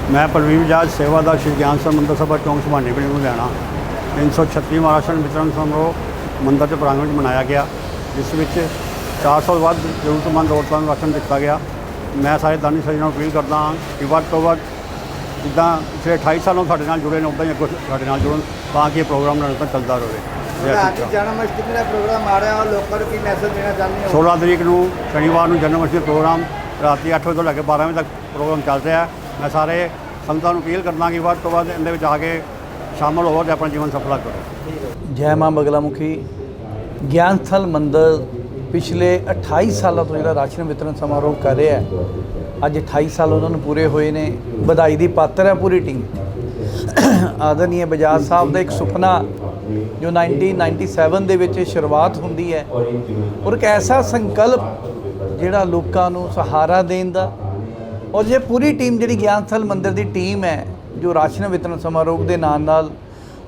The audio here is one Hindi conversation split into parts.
मैं प्रवीण बजाज सेवादार श्री ज्ञान सल मंदिर सभा चौंक सुभानी पिंड लुधियाना 336वां राशन वितरण समारोह मंदिर के प्रांगण में मनाया गया, जिस विच 400 ਤੋਂ ਵੱਧ ਜ਼ਰੂਰਤਮੰਦ ਔਰਤਾਂ ਨੂੰ ਰਾਸ਼ਨ ਦਿੱਤਾ ਗਿਆ। मैं सारे दानी सज्जनों ਨੂੰ अपील करता हाँ कि ਵੱਧ ਤੋਂ ਵੱਧ ਜਿੱਦਾਂ ਪਿਛਲੇ 28 ਸਾਲੋਂ ਸਾਡੇ ਨਾਲ जुड़े ने ਉੱਦਾਂ ही ਅੱਗੋਂ ਸਾਡੇ ਨਾਲ जुड़न ताकि ये प्रोग्राम निरंतर चलता रहे। जन्माष्टमी का प्रोग्राम आ रहा है और लोगों को की मैसेज देना चाहते हैं? 16 तरीक ਨੂੰ शनिवार ਨੂੰ जन्माष्टमी प्रोग्राम रात 8 ਵਜੇ ਤੋਂ ਲੈ ਕੇ 12 ਵਜੇ तक प्रोग्राम ਚੱਲ ਰਿਹਾ है। मैं सारे संतां ਨੂੰ अपील करना कि ਵੱਧ ਤੋਂ ਵੱਧ ਇਹਦੇ ਵਿੱਚ ਆ ਕੇ शामिल हो अपना जीवन सफला करो। जय मां बगलामुखी ज्ञान स्थल मंदिर पिछले 28 सालों तो जो राशन वितरण समारोह कर रहा है, अज 28 साल उन्होंने पूरे हुए ने। बधाई की पात्र है पूरी टीम। आदरणीय बजाज साहब का एक सुपना जो 1997 ਦੇ ਵਿੱਚ शुरुआत होंदी है और एक ऐसा संकल्प ਜਿਹੜਾ ਲੋਕਾਂ ਨੂੰ सहारा देने ਦਾ, और ये पूरी टीम जी ज्ञान स्थल मंदिर की टीम है जो राशन वितरण समारोह के नाल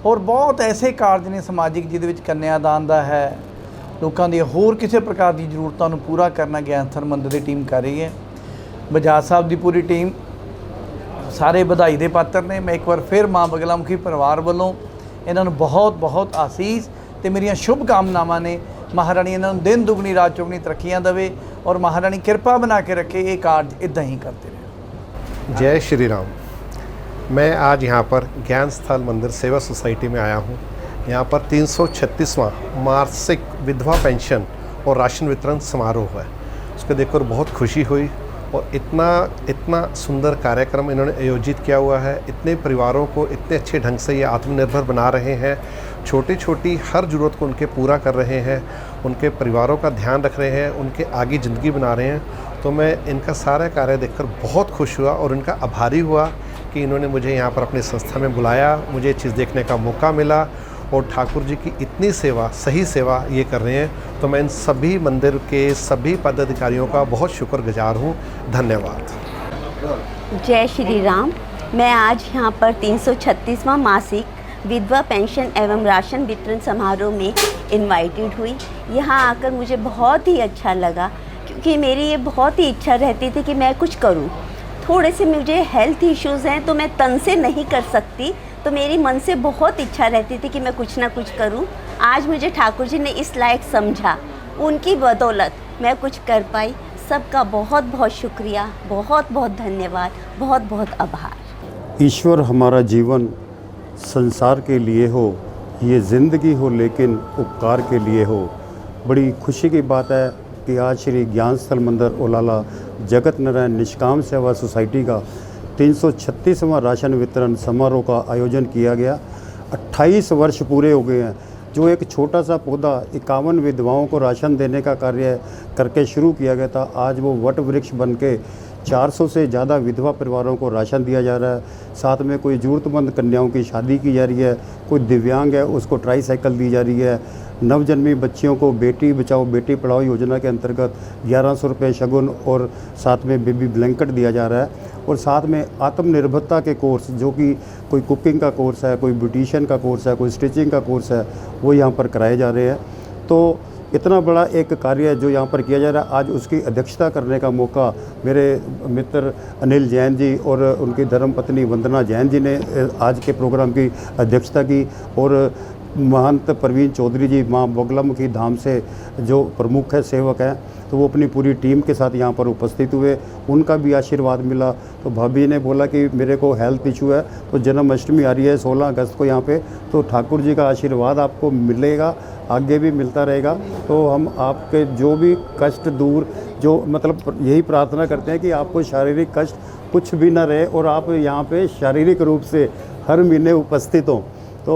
और बहुत ऐसे कारज ने समाजिक जिहदे विच कन्यादान का है, लोगों की होर किसी प्रकार की जरूरतों को पूरा करना ज्ञान स्थल मंदिर की टीम कर रही है। बजाज साहब की पूरी टीम सारे बधाई के पात्र ने। मैं एक बार फिर मां बगलामुखी परिवार वालों इन्हों बहुत बहुत आसीस तो मेरिया शुभ कामनावां ने। महाराणी इन्होंने दिन दुगनी रात चौगनी तरक्कियां देवे और महाराणी कृपा बना के रखे, ये कार्य इदा ही करते रहे। जय श्री राम। मैं आज यहाँ पर ज्ञान स्थल मंदिर सेवा सोसाइटी में आया हूँ। यहाँ पर 336वां मासिक विधवा पेंशन और राशन वितरण समारोह है। उसको देखकर बहुत खुशी हुई और इतना सुंदर कार्यक्रम इन्होंने आयोजित किया हुआ है। इतने परिवारों को इतने अच्छे ढंग से ये आत्मनिर्भर बना रहे हैं, छोटी छोटी हर ज़रूरत को उनके पूरा कर रहे हैं, उनके परिवारों का ध्यान रख रहे हैं, उनके आगे ज़िंदगी बना रहे हैं। तो मैं इनका सारा कार्य देखकर बहुत खुश हुआ और इनका आभारी हुआ कि इन्होंने मुझे यहाँ पर अपनी संस्था में बुलाया, मुझे ये चीज़ देखने का मौका मिला और ठाकुर जी की इतनी सेवा, सही सेवा ये कर रहे हैं। तो मैं इन सभी मंदिर के सभी पदाधिकारियों का बहुत शुक्रगुजार हूँ। धन्यवाद। जय श्री राम। मैं आज यहाँ पर 336वां मासिक विधवा पेंशन एवं राशन वितरण समारोह में इनवाइटेड हुई। यहाँ आकर मुझे बहुत ही अच्छा लगा, क्योंकि मेरी ये बहुत ही इच्छा रहती थी कि मैं कुछ करूँ। थोड़े से मुझे हेल्थ इश्यूज़ हैं तो मैं तन से नहीं कर सकती, तो मेरी मन से बहुत इच्छा रहती थी कि मैं कुछ ना कुछ करूं। आज मुझे ठाकुर जी ने इस लायक समझा, उनकी बदौलत मैं कुछ कर पाई। सबका बहुत बहुत शुक्रिया, बहुत बहुत धन्यवाद, बहुत बहुत आभार। ईश्वर हमारा जीवन संसार के लिए हो, ये ज़िंदगी हो लेकिन उपकार के लिए हो। बड़ी खुशी की बात है कि आज श्री ज्ञान स्थल मंदिर ओलाला जगत नारायण निष्काम सेवा सोसाइटी का 336वां राशन वितरण समारोह का आयोजन किया गया। 28 वर्ष पूरे हो गए हैं। जो एक छोटा सा पौधा 51 विधवाओं को राशन देने का कार्य करके शुरू किया गया था, आज वो वट वृक्ष बन के 400 से ज़्यादा विधवा परिवारों को राशन दिया जा रहा है। साथ में कोई ज़रूरतमंद कन्याओं की शादी की जा रही है, कोई दिव्यांग है उसको ट्राईसाइकिल दी जा रही है। नवजन्मी बच्चियों को बेटी बचाओ बेटी पढ़ाओ योजना के अंतर्गत 1100 रुपये शगुन और साथ में बेबी ब्लैंकेट दिया जा रहा है। और साथ में आत्मनिर्भरता के कोर्स, जो कि कोई कुकिंग का कोर्स है, कोई ब्यूटिशियन का कोर्स है, कोई स्टिचिंग का कोर्स है, वो यहाँ पर कराए जा रहे हैं। तो इतना बड़ा एक कार्य है जो यहाँ पर किया जा रहा है। आज उसकी अध्यक्षता करने का मौका मेरे मित्र अनिल जैन जी और उनकी धर्मपत्नी वंदना जैन जी ने आज के प्रोग्राम की अध्यक्षता की। और महंत प्रवीण चौधरी जी मां बगलामुखी धाम से जो प्रमुख है, सेवक हैं, तो वो अपनी पूरी टीम के साथ यहाँ पर उपस्थित हुए। उनका भी आशीर्वाद मिला। तो भाभी ने बोला कि मेरे को हेल्थ इशू है, तो जन्माष्टमी आ रही है 16 अगस्त को यहाँ पे, तो ठाकुर जी का आशीर्वाद आपको मिलेगा, आगे भी मिलता रहेगा। तो हम आपके जो भी कष्ट दूर, जो मतलब यही प्रार्थना करते हैं कि आपको शारीरिक कष्ट कुछ भी ना रहे और आप यहाँ पे शारीरिक रूप से हर महीने उपस्थित हों। तो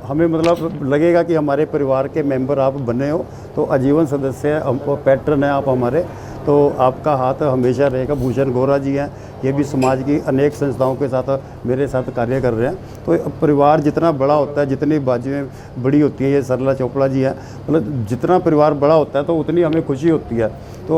हमें मतलब लगेगा कि हमारे परिवार के मेंबर आप बने हो, तो आजीवन सदस्य है, पैट्रन है आप हमारे। तो आपका हाथ हमेशा रहेगा। भूषण गौरा जी हैं, ये भी समाज की अनेक संस्थाओं के साथ मेरे साथ कार्य कर रहे हैं। तो परिवार जितना बड़ा होता है, जितनी बाजुएं बड़ी होती हैं, ये सरला चोपड़ा जी हैं, मतलब जितना परिवार बड़ा होता है तो उतनी हमें खुशी होती है। तो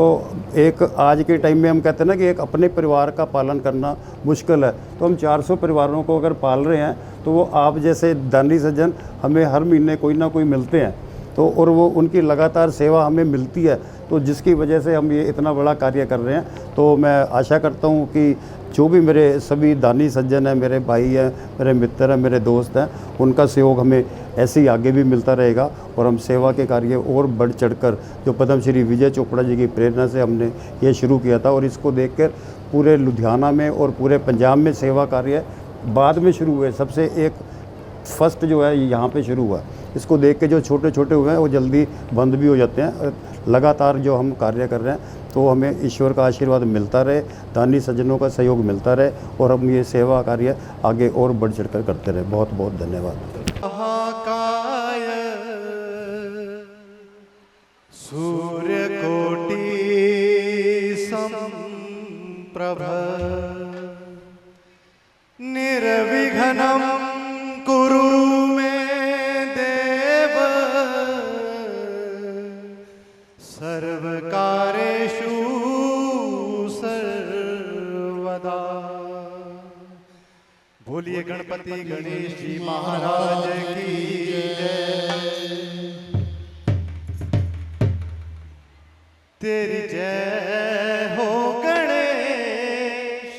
एक आज के टाइम में हम कहते हैं ना कि एक अपने परिवार का पालन करना मुश्किल है, तो हम 400 परिवारों को अगर पाल रहे हैं तो वो आप जैसे दानी सज्जन हमें हर महीने कोई ना कोई मिलते हैं। तो और वो उनकी लगातार सेवा हमें मिलती है। तो जिसकी वजह से हम ये इतना बड़ा कार्य कर रहे हैं। तो मैं आशा करता हूँ कि जो भी मेरे सभी दानी सज्जन हैं, मेरे भाई हैं, मेरे मित्र हैं, मेरे दोस्त हैं, उनका सहयोग हमें ऐसे ही आगे भी मिलता रहेगा और हम सेवा के कार्य और बढ़ चढ़कर, जो पद्मश्री विजय चोपड़ा जी की प्रेरणा से हमने ये शुरू किया था और इसको देखकर पूरे लुधियाना में और पूरे पंजाब में सेवा कार्य बाद में शुरू हुए। सबसे एक फर्स्ट जो है यहाँ पे शुरू हुआ। इसको देख के जो छोटे छोटे हुए हैं वो जल्दी बंद भी हो जाते हैं। लगातार जो हम कार्य कर रहे हैं तो हमें ईश्वर का आशीर्वाद मिलता रहे, दानी सज्जनों का सहयोग मिलता रहे और हम ये सेवा कार्य आगे और बढ़ चढ़कर करते रहे। बहुत बहुत धन्यवाद। महाकाय सूर्यकोटि समप्रभ निर्विघ्नं कुरु मे देव सर्वकारेषु सर्वदा। बोलिए गणपति गणेश जी महाराज की जय। तेरी जय हो गणेश,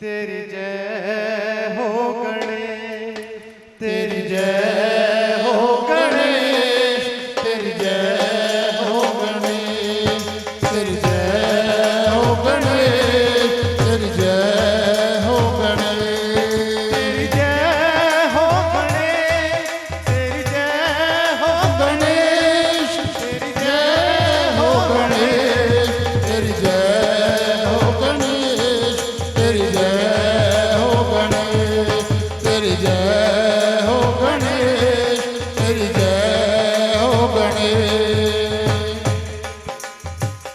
तेरी जय हो गणेश, तेरी जय हो गणेश, तेरी जय हो गणेश, तेरी जय हो गणेश, तेरी जय हो गणेश, तेरी जय हो गणेश, तेरी जय हो गणेश, तेरी जय हो गणेश, तेरी जय हो गणेश, तेरी जय हो गणेश, तेरी जय हो गणेश, तेरी जय हो गणेश।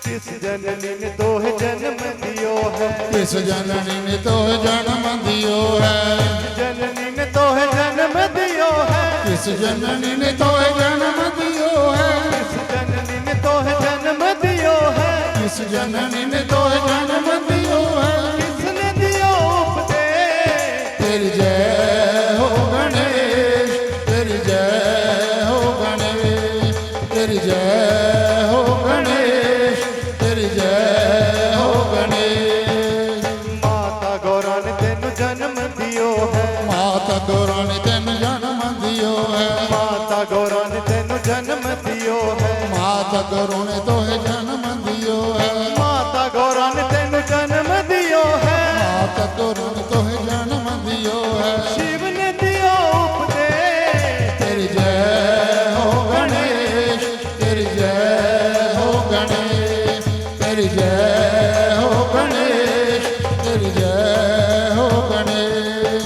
किस जननी ने तोहे जन्म दियो है, किस जननी ने तोहे जन्म दियो है, जननी ने तोहे जन्म दियो है, किस जननी ने तोहे जन्म दियो है, किस जननी ने तोहे जन्म दियो है, किस जननी ने तोहे जन्म दियो है। किसने दियो उपदेश, तेरी जय हो गणेश, तेरी जय हो गणेश, तेरी जय हो गणेश, तेरी जय हो गणेश। माता गौरा ने तेनु जन्म दियो है, माता गौरा ने तेन जन्म दियो है, माता गौरा ने तेनु जन्म दियो है, माता गौरा ने तोहे जन्म दियो है, माता गौरा ने तेनु जन्म दियो है, माता गौरा ने तोहे जन्म दियो है। शिव ने दियो उपदेश, तेरी जय हो गणेश, तेरी जय हो गणेश, तेरी जय हो गणेश, तेरी जय हो गणेश।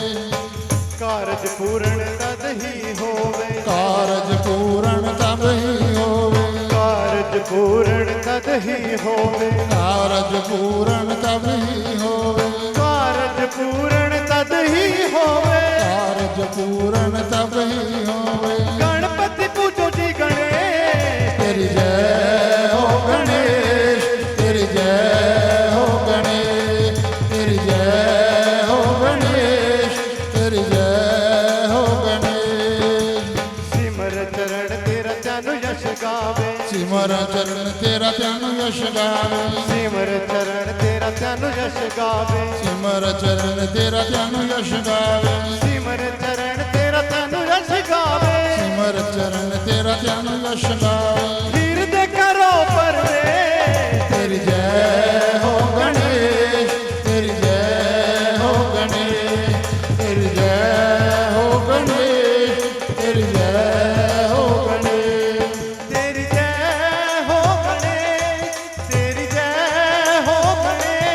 कारज पूर्ण तद ही होवे, कारज पूर्ण तब ही होवे, कारज पूर्ण तद ही होवे, कारज पूर्ण तब ही होवे, कारज पूर्ण तद ही होवे। कारज पूर्ण तब ही होवे। गणपति पूजो जी गणेश, तेरी जय हो गणेश, तेरी जय हो गणेश, तेरी जय हो गणेश, तेरी जय हो गणेश। सिमर चरण तेरा तनु यश गावे, सिमर चरण तेरा त्यानु यश गावे, सिमर चरण तेरा तनु यश गावे, सिमर चरण तेरा त्यानु यश गावे, सिमर चरण तेरा तनु यश गावे। सिमर चरण तेरा त्यानु यश गावे। हृदय करो परवेश, तेरी जय हो गणेश, तेरी जय हो गणेश, तेरी जय हो गणेश, तेरी जय हो गणेश। तेरी जय हो गणेश, तेरी जय हो गणेश,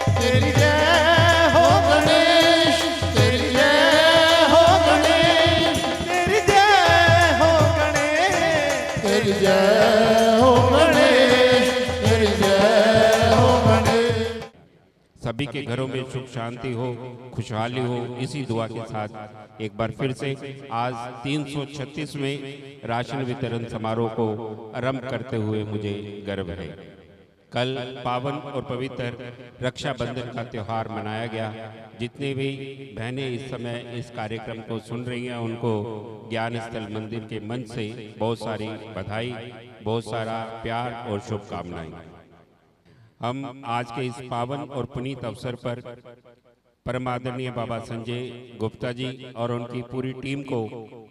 तेरी जय हो गणेश, तेरी जय हो गणेश, तेरी जय हो गणेश, तेरी जय हो गणेश, तेरी जय हो गणेश। सभी के घरों में सुख शांति हो, खुशहाली हो, इसी दुआ के साथ एक बार फिर से आज 336वें राशन वितरण समारोह को आरंभ करते हुए मुझे गर्व है। कल पावन और पवित्र रक्षाबंधन का त्यौहार मनाया गया। जितने भी बहनें इस समय इस कार्यक्रम को सुन रही हैं उनको ज्ञान स्थल मंदिर के मंच से बहुत सारी बधाई, बहुत सारा प्यार और शुभकामनाएं। हम आज के इस पावन और पुनीत अवसर पर परम आदरणीय बाबा संजय गुप्ता जी और उनकी पूरी टीम को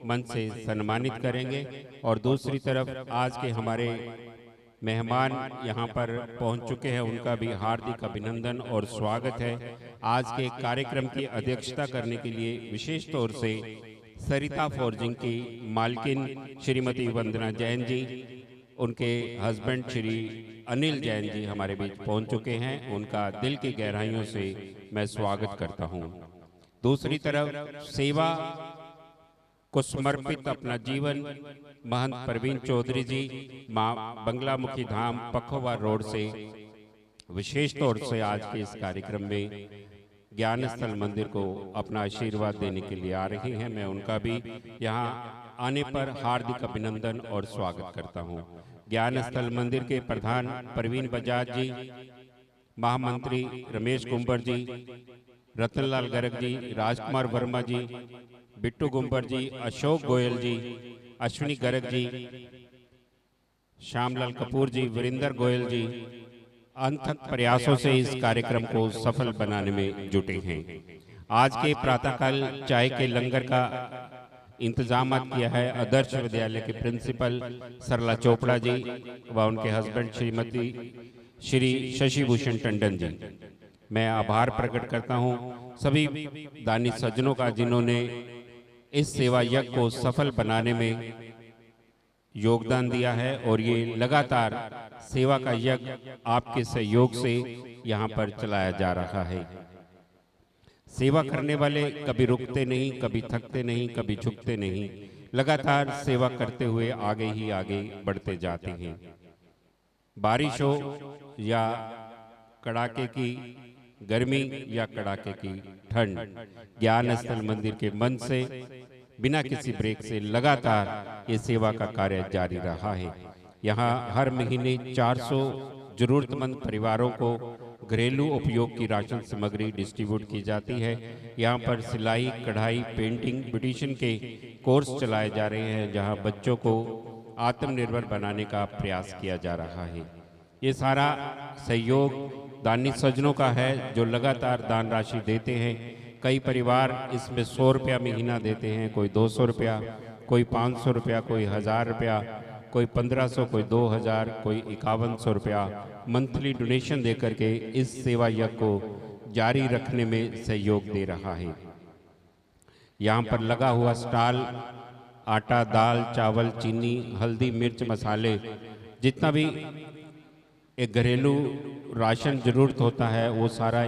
मन से सम्मानित करेंगे। और दूसरी तरफ आज के हमारे मेहमान यहाँ पर पहुँच चुके हैं, उनका भी हार्दिक अभिनंदन और स्वागत है। आज के कार्यक्रम की अध्यक्षता करने के लिए विशेष तौर से सरिता फोर्जिंग की मालकिन श्रीमती वंदना जैन जी, उनके हस्बैंड श्री अनिल जैन जी हमारे बीच पहुंच चुके हैं। उनका दिल की गहराइयों से मैं स्वागत करता हूं। दूसरी तरफ सेवा को समर्पित अपना जीवन महंत प्रवीण चौधरी जी मां बंगलामुखी धाम पखोवा रोड से विशेष तौर से आज के इस कार्यक्रम में ज्ञान स्थल मंदिर को अपना आशीर्वाद देने के लिए आ रही हैं। मैं उनका भी यहाँ आने पर हार्दिक अभिनंदन और स्वागत करता हूँ। ज्ञान स्थल मंदिर के प्रधान प्रवीण बजाज जी, महामंत्री रमेश कुंबर जी, रतनलाल गर्ग जी, राजकुमार वर्मा जी, बिट्टू गुंबर जी, अशोक गोयल जी, अश्विनी गर्ग जी, श्यामलाल कपूर जी, वीरेंद्र गोयल जी अनथक प्रयासों से इस कार्यक्रम को सफल बनाने में जुटे हैं। आज के प्रातःकाल चाय के लंगर का इंतजाम किया है आदर्श विद्यालय के प्रिंसिपल सरला चोपड़ा जी व उनके हस्बैंड श्रीमती श्री शशि भूषण टंडन जी। मैं आभार प्रकट करता हूं सभी दानी सज्जनों का जिन्होंने इस सेवा यज्ञ को सफल बनाने में योगदान दिया है। और ये लगातार सेवा का यज्ञ आपके सहयोग से यहाँ पर चलाया जा रहा है। सेवा करने वाले कभी रुकते नहीं, कभी थकते नहीं, कभी झुकते नहीं, लगातार सेवा करते हुए आगे ही आगे बढ़ते जाते हैं। बारिश हो या कड़ाके की गर्मी या कड़ाके की ठंड, ज्ञान स्थल मंदिर के मन से बिना किसी ब्रेक से लगातार ये सेवा का कार्य जारी रहा है। यहाँ हर महीने 400 जरूरतमंद परिवारों को घरेलू उपयोग की राशन सामग्री डिस्ट्रीब्यूट की जाती है। यहाँ पर सिलाई, कढ़ाई, पेंटिंग, ब्यूटिशियन के कोर्स चलाए जा रहे हैं, जहाँ बच्चों को आत्मनिर्भर बनाने का प्रयास किया जा रहा है। ये सारा सहयोग दानी सज्जनों का है जो लगातार दान राशि देते हैं। कई परिवार इसमें 100 रुपया महीना देते हैं, कोई 200 रुपया, कोई 500 रुपया, कोई 1000 रुपया, कोई 1500, कोई 2000, कोई 5100 रुपया मंथली डोनेशन दे करके इस सेवा यज्ञ को जारी रखने में सहयोग दे रहा है। यहाँ पर लगा हुआ स्टॉल आटा, दाल, चावल, चीनी, हल्दी, मिर्च, मसाले, जितना भी एक घरेलू राशन जरूरत होता है वो सारा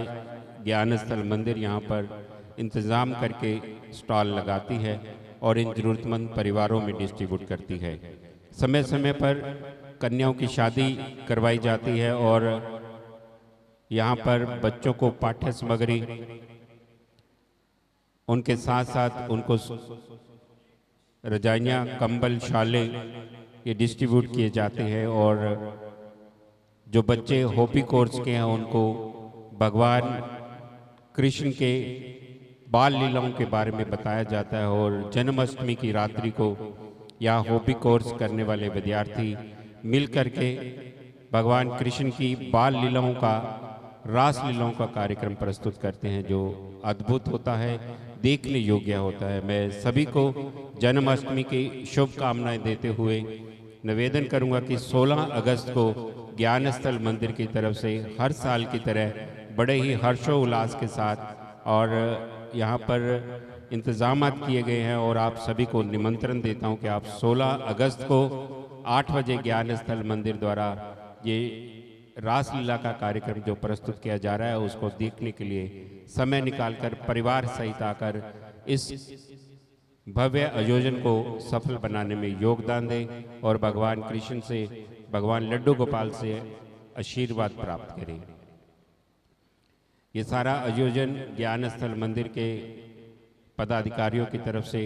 ज्ञान स्थल मंदिर यहाँ पर इंतज़ाम करके स्टॉल लगाती है और इन जरूरतमंद परिवारों में डिस्ट्रीब्यूट करती है। समय समय पर कन्याओं की शादी करवाई जाती है और यहाँ पर बच्चों को पाठ्य सामग्री, उनके साथ साथ उनको रजाइयाँ, कंबल, शालें ये डिस्ट्रीब्यूट किए जाते हैं। और जो बच्चे हॉबी कोर्स के हैं उनको भगवान कृष्ण के बाल लीलाओं के बारे में बताया जाता है। और जन्माष्टमी की रात्रि को यहाँ हॉबी कोर्स करने वाले विद्यार्थी मिल करके भगवान कृष्ण की बाल लीलाओं का, रास लीलाओं का कार्यक्रम प्रस्तुत करते हैं, जो अद्भुत होता है, देखने योग्य होता है। मैं सभी को जन्माष्टमी की शुभकामनाएं देते हुए निवेदन करूंगा कि 16 अगस्त को ज्ञान स्थल मंदिर की तरफ से हर साल की तरह बड़े ही हर्षोल्लास के साथ और यहाँ पर इंतजामात किए गए हैं। और आप सभी को निमंत्रण देता हूँ कि आप 16 अगस्त को 8 बजे ज्ञान स्थल मंदिर द्वारा ये रासलीला का कार्यक्रम जो प्रस्तुत किया जा रहा है उसको देखने के लिए समय निकालकर परिवार सहित आकर इस भव्य आयोजन को सफल बनाने में योगदान दें और भगवान कृष्ण से, भगवान लड्डू गोपाल से आशीर्वाद प्राप्त करें। ये सारा आयोजन ज्ञान स्थल मंदिर के पदाधिकारियों की तरफ से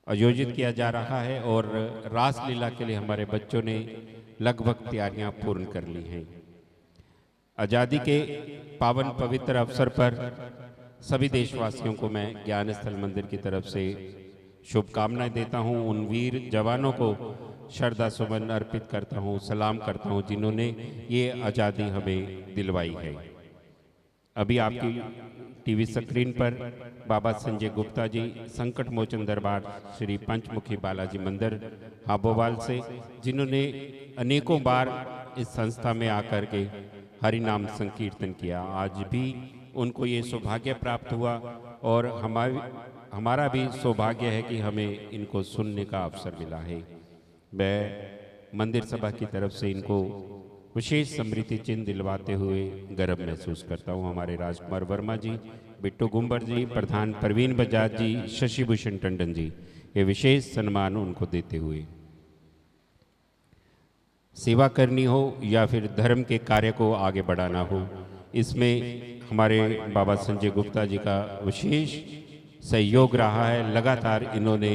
आयोजित किया जा रहा है और रासलीला के लिए हमारे बच्चों ने लगभग तैयारियां पूर्ण कर ली हैं। आज़ादी के पावन पवित्र अवसर पर सभी देशवासियों को मैं ज्ञान स्थल मंदिर की तरफ से शुभकामनाएं देता हूं। उन वीर जवानों को श्रद्धा सुमन अर्पित करता हूँ, सलाम करता हूँ, जिन्होंने ये आज़ादी हमें दिलवाई है। अभी आपकी टीवी स्क्रीन पर बाबा संजय गुप्ता जी, संकट मोचन दरबार श्री पंचमुखी बालाजी मंदिर हाबोवाल से, जिन्होंने अनेकों बार इस संस्था में आकर के हरि नाम संकीर्तन किया। आज भी उनको ये सौभाग्य प्राप्त हुआ और हमारा भी सौभाग्य है कि हमें इनको सुनने का अवसर मिला है। मैं मंदिर सभा की तरफ से इनको विशेष स्मृति चिन्ह दिलवाते हुए गर्व महसूस करता हूँ। हमारे राजकुमार वर्मा जी, बिट्टू गुंबर जी, प्रधान परवीन बजाज जी, शशि भूषण टंडन जी, ये विशेष सम्मान उनको देते हुए, सेवा करनी हो या फिर धर्म के कार्य को आगे बढ़ाना हो, इसमें हमारे बाबा संजय गुप्ता जी का विशेष सहयोग रहा है। लगातार इन्होंने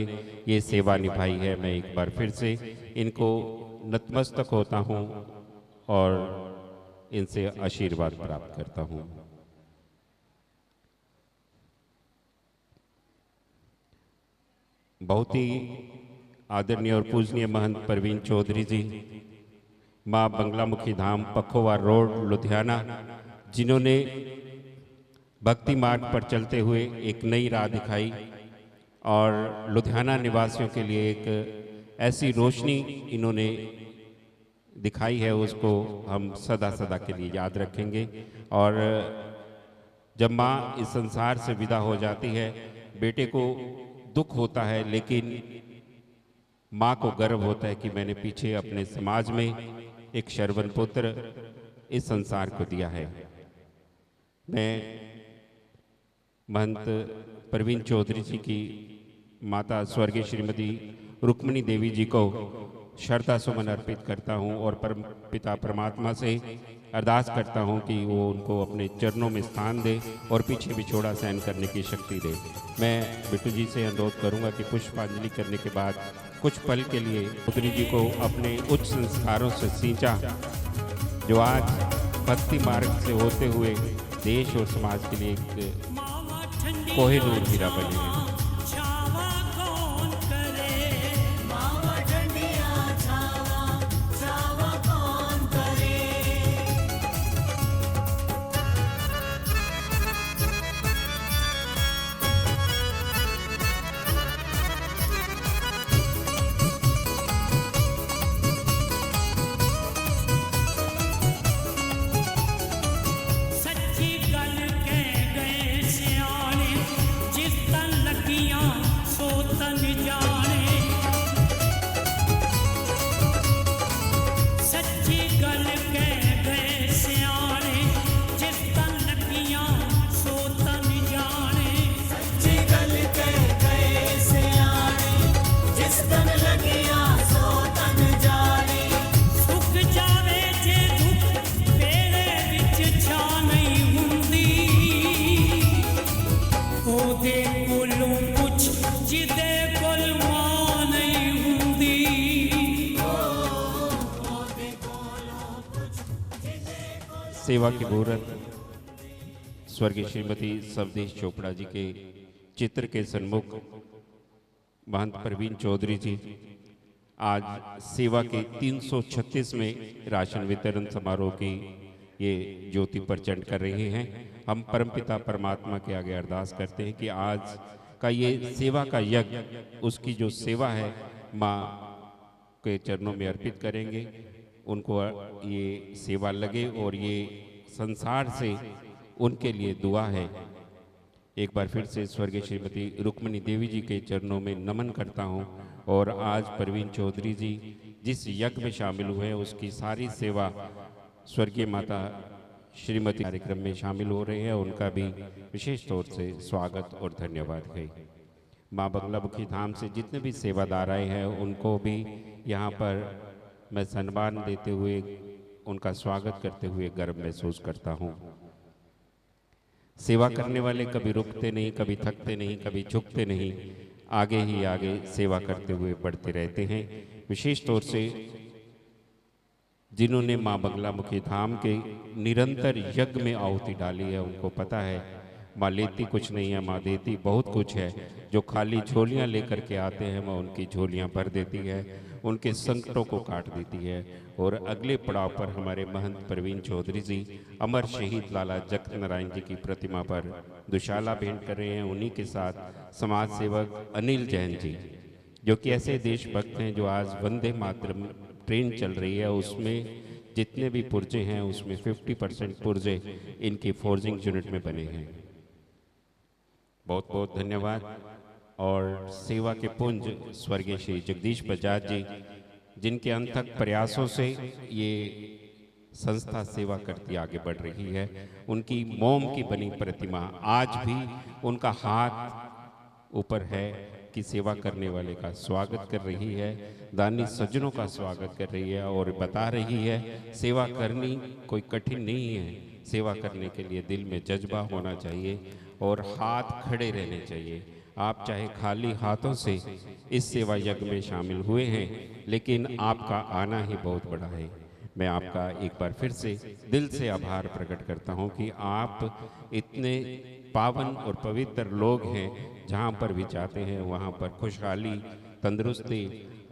ये सेवा निभाई है। मैं एक बार फिर से इनको नतमस्तक होता हूँ और इनसे आशीर्वाद प्राप्त करता हूँ। बहुत ही आदरणीय और पूजनीय महंत परवीन चौधरी जी, माँ बंगलामुखी धाम, पखोवा रोड, लुधियाना, जिन्होंने भक्ति मार्ग पर चलते हुए एक नई राह दिखाई और लुधियाना निवासियों के लिए एक ऐसी रोशनी इन्होंने दिखाई है, उसको हम सदा सदा के लिए याद रखेंगे। और जब माँ इस संसार से विदा हो जाती है, बेटे को दुख होता है, लेकिन माँ को गर्व होता है कि मैंने पीछे अपने समाज में एक शरवण पुत्र इस संसार को दिया है। मैं महंत परवीन चौधरी जी की माता स्वर्गीय श्रीमती रुक्मिणी देवी जी को श्रद्धा सुमन अर्पित करता हूं और परम पिता परमात्मा से अरदास करता हूं कि वो उनको अपने चरणों में स्थान दे और पीछे बिछोड़ा सहन करने की शक्ति दे। मैं बिट्टू जी से अनुरोध करूंगा कि पुष्पांजलि करने के बाद कुछ पल के लिए पुत्री जी को अपने उच्च संस्कारों से सींचा, जो आज भक्ति मार्ग से होते हुए देश और समाज के लिए एक कोहिनूर हीरा बने हैं। सेवा की मुहूर्त स्वर्गीय श्रीमती सवदेश चोपड़ा जी के चित्र के सन्मुख महंत परवीन चौधरी जी आज सेवा के 336वें राशन वितरण समारोह की ये ज्योति प्रचंड कर रहे हैं। हम परमपिता परमात्मा के आगे अरदास करते हैं कि आज का ये सेवा का यज्ञ, उसकी जो सेवा है, माँ के चरणों में अर्पित करेंगे। उनको ये सेवा लगे और ये संसार से उनके लिए दुआ है। एक बार फिर से स्वर्गीय श्रीमती रुक्मिणी देवी जी के चरणों में नमन करता हूं और आज परवीन चौधरी जी जिस यज्ञ में शामिल हुए हैं, उसकी सारी सेवा स्वर्गीय माता श्रीमती कार्यक्रम में शामिल हो रहे हैं। उनका भी विशेष तौर से स्वागत और धन्यवाद है। माँ बंगलामुखी धाम से जितने भी सेवादार आए हैं, उनको भी यहाँ पर मैं सम्मान देते हुए, उनका स्वागत करते हुए गर्व महसूस करता हूँ। सेवा करने वाले कभी रुकते नहीं, कभी थकते नहीं, कभी झुकते नहीं, आगे ही आगे सेवा करते हुए बढ़ते रहते हैं। विशेष तौर से जिन्होंने माँ बंगलामुखी धाम के निरंतर यज्ञ में आहुति डाली है, उनको पता है माँ लेती कुछ नहीं है, माँ देती बहुत कुछ है। जो खाली झोलियाँ लेकर के आते हैं माँ उनकी झोलियाँ भर देती है, उनके संकटों को काट देती है। और अगले पड़ाव पर हमारे महंत प्रवीण चौधरी जी अमर शहीद लाला जगत नारायण जी की प्रतिमा पर दुशाला भेंट कर रहे हैं। उन्हीं के साथ समाज सेवक अनिल जैन जी, जो कि ऐसे देशभक्त हैं जो आज वंदे मातरम ट्रेन चल रही है, उसमें जितने भी पुर्जे हैं उसमें 50% पुर्जे इनकी फोर्जिंग यूनिट में बने हैं। बहुत बहुत धन्यवाद। और सेवा के पुंज स्वर्गीय श्री जगदीश बजाज जी, जिनके अनथक प्रयासों से ये संस्था सेवा करती आगे बढ़ रही है। उनकी मोम की बनी प्रतिमा आज भी उनका हाथ ऊपर है कि सेवा करने वाले का स्वागत कर रही है, दानी सज्जनों का स्वागत कर रही है और बता रही है सेवा करनी कोई कठिन नहीं है। सेवा करने के लिए दिल में जज्बा होना चाहिए और हाथ खड़े रहने चाहिए। आप चाहे खाली हाथों से इस सेवा यज्ञ में शामिल हुए हैं, लेकिन आपका आना ही बहुत बड़ा है। मैं आपका एक बार फिर से दिल से आभार प्रकट करता हूं कि आप इतने पावन और पवित्र लोग हैं, जहां पर भी जाते हैं वहां पर खुशहाली, तंदुरुस्ती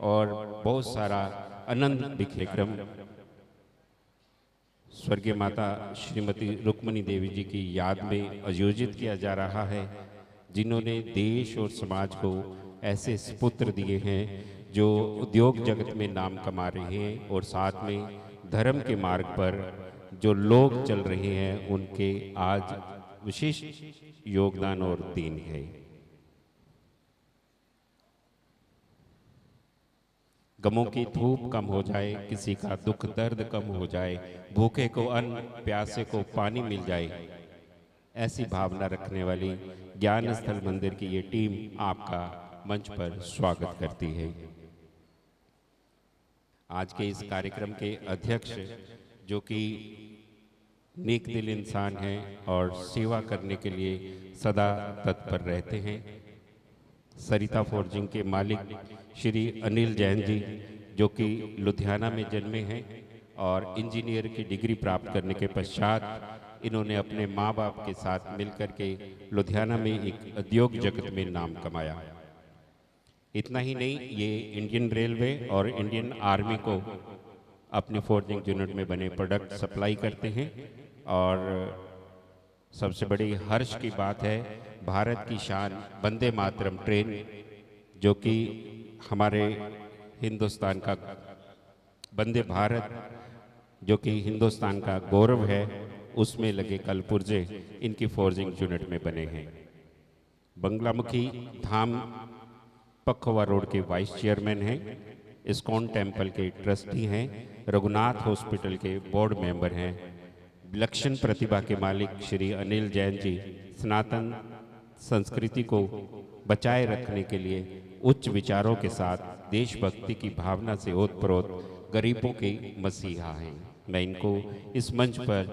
और बहुत सारा आनंद बिखेर क्रम स्वर्गीय माता श्रीमती रुक्मणी देवी जी की याद में आयोजित किया जा रहा है, जिन्होंने देश और समाज को ऐसे सुपुत्र दिए हैं जो उद्योग जगत में नाम कमा रहे हैं और साथ में धर्म के मार्ग पर जो लोग चल रहे हैं उनके आज विशिष्ट योगदान और देन है। गमों की धूप कम हो जाए, किसी का दुख दर्द कम हो जाए, भूखे को अन्न, प्यासे को पानी मिल जाए, ऐसी भावना रखने वाली ज्ञान स्थल मंदिर की ये टीम आपका मंच पर स्वागत करती है। आज के इस कार्यक्रम के अध्यक्ष, जो कि नेक दिल इंसान हैं और सेवा करने के लिए सदा तत्पर रहते हैं, सरिता फोर्जिंग के मालिक श्री अनिल जैन जी, जो कि लुधियाना में जन्मे हैं और इंजीनियर की डिग्री प्राप्त करने के पश्चात इन्होंने अपने माँ बाप के साथ मिलकर के लुधियाना में एक उद्योग जगत में नाम कमाया। इतना ही नहीं, ये इंडियन रेलवे और इंडियन आर्मी को अपने फोर्जिंग यूनिट में बने प्रोडक्ट सप्लाई करते हैं। और सबसे बड़ी हर्ष की बात है, भारत की शान वंदे मातरम ट्रेन, जो कि हमारे हिंदुस्तान का वंदे भारत, जो कि हिंदुस्तान का गौरव है, उसमें लगे कल पुर्जे इनकी फोर्जिंग यूनिट में बने हैं। बंगलामुखी धाम पखवा रोड के वाइस चेयरमैन हैं, इस्कॉन टेम्पल के ट्रस्टी हैं, रघुनाथ हॉस्पिटल के बोर्ड मेंबर हैं, विलक्षण प्रतिभा के मालिक श्री अनिल जैन जी सनातन संस्कृति को बचाए रखने के लिए उच्च विचारों के साथ देशभक्ति की भावना से ओतप्रोत गरीबों के मसीहा हैं। मैं इनको इस मंच पर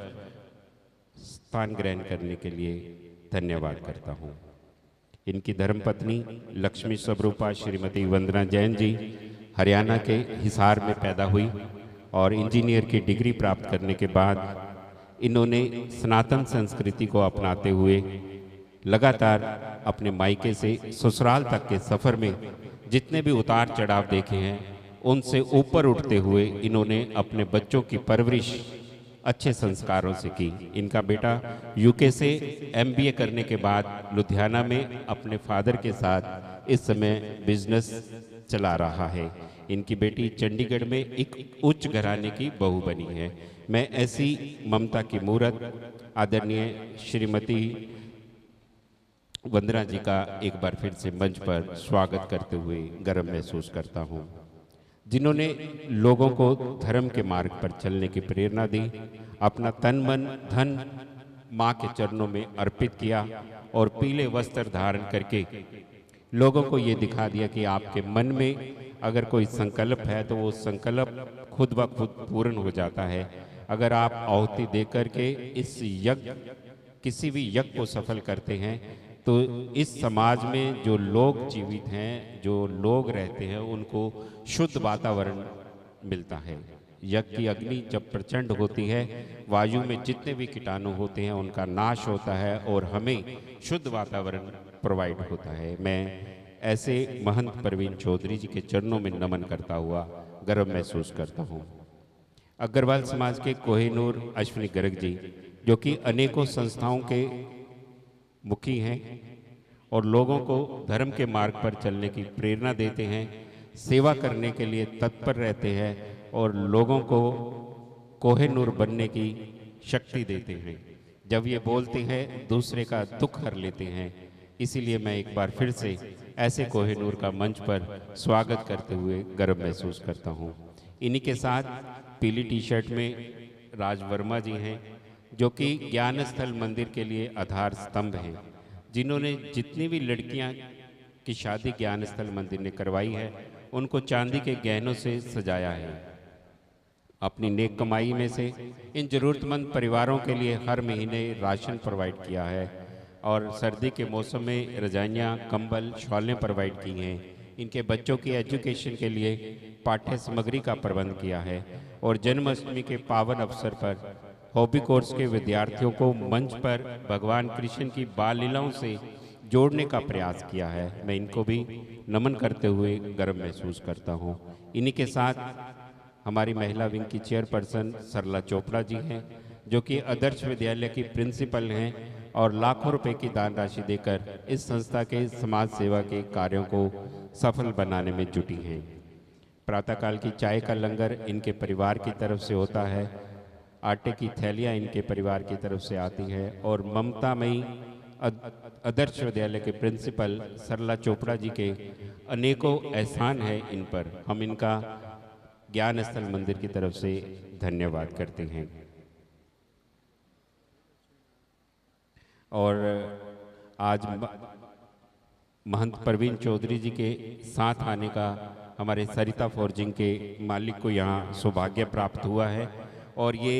स्थान ग्रहण करने के लिए धन्यवाद करता हूँ। इनकी धर्मपत्नी लक्ष्मी स्वरूपा श्रीमती वंदना जैन जी हरियाणा के हिसार में पैदा हुई और इंजीनियर की डिग्री प्राप्त करने के बाद इन्होंने सनातन संस्कृति को अपनाते हुए लगातार अपने मायके से ससुराल तक के सफ़र में जितने भी उतार चढ़ाव देखे हैं, उनसे ऊपर उठते हुए इन्होंने अपने बच्चों की परवरिश अच्छे संस्कारों से की। इनका बेटा यूके से MBA करने के बाद लुधियाना में अपने फादर के साथ इस समय बिजनेस चला रहा है। इनकी बेटी चंडीगढ़ में एक उच्च घराने की बहू बनी है। मैं ऐसी ममता की मूर्त आदरणीय श्रीमती वंदना जी का एक बार फिर से मंच पर स्वागत करते हुए गर्व महसूस करता हूँ, जिन्होंने लोगों को धर्म के मार्ग पर चलने की प्रेरणा दी, अपना तन मन धन माँ के चरणों में अर्पित किया और पीले वस्त्र धारण करके लोगों को ये दिखा दिया कि आपके मन में अगर कोई संकल्प है तो वो संकल्प खुद ब खुद पूर्ण हो जाता है। अगर आप आहुति दे करके इस यज्ञ किसी भी यज्ञ को सफल करते हैं तो इस समाज में जो लोग जीवित हैं, जो लोग रहते हैं, उनको शुद्ध वातावरण मिलता है। यज्ञ की अग्नि जब प्रचंड होती है, वायु में जितने भी कीटाणु होते हैं उनका नाश होता है और हमें शुद्ध वातावरण प्रोवाइड होता है। मैं ऐसे महंत प्रवीण चौधरी जी के चरणों में नमन करता हुआ गर्व महसूस करता हूँ। अग्रवाल समाज के कोहिनूर अश्विनी गर्ग जी, जो कि अनेकों संस्थाओं के मुखी हैं और लोगों को धर्म के मार्ग पर चलने की प्रेरणा देते हैं, सेवा करने के लिए तत्पर रहते हैं और लोगों को कोहिनूर बनने की शक्ति देते हैं। जब ये बोलते हैं दूसरे का दुख हर लेते हैं। इसीलिए मैं एक बार फिर से ऐसे कोहिनूर का मंच पर स्वागत करते हुए गर्व महसूस करता हूँ। इन्हीं के साथ पीली टी शर्ट में राज वर्मा जी हैं, जो कि ज्ञान स्थल मंदिर के लिए आधार स्तंभ हैं, जिन्होंने जितनी भी लड़कियां की शादी ज्ञान स्थल मंदिर ने करवाई है उनको चांदी के गहनों से सजाया है। अपनी नेक कमाई में से इन जरूरतमंद परिवारों के लिए हर महीने राशन प्रोवाइड किया है और सर्दी के मौसम में रजाइयाँ, कंबल, शॉलें प्रोवाइड की हैं। इनके बच्चों की एजुकेशन के लिए पाठ्य सामग्री का प्रबंध किया है और जन्माष्टमी के पावन अवसर पर हॉबी कोर्स के विद्यार्थियों को मंच पर भगवान कृष्ण की बाल लीलाओं से जोड़ने का प्रयास किया है। मैं इनको भी नमन करते हुए गर्व महसूस करता हूँ। इन्हीं के साथ हमारी महिला विंग की चेयरपर्सन सरला चोपड़ा जी हैं, जो कि आदर्श विद्यालय की प्रिंसिपल हैं और लाखों रुपए की दान राशि देकर इस संस्था के समाज सेवा के कार्यों को सफल बनाने में जुटी हैं। प्रातःकाल की चाय का लंगर इनके परिवार की तरफ से होता है, आटे की थैलियाँ इनके परिवार की तरफ से आती है और ममतामयी आदर्श विद्यालय के प्रिंसिपल सरला चोपड़ा जी के अनेकों एहसान है इन पर। हम इनका ज्ञान स्थल मंदिर की तरफ से धन्यवाद करते हैं। और आज महंत प्रवीण चौधरी जी के साथ आने का हमारे सरिता फोर्जिंग के मालिक को यहाँ सौभाग्य प्राप्त हुआ है और ये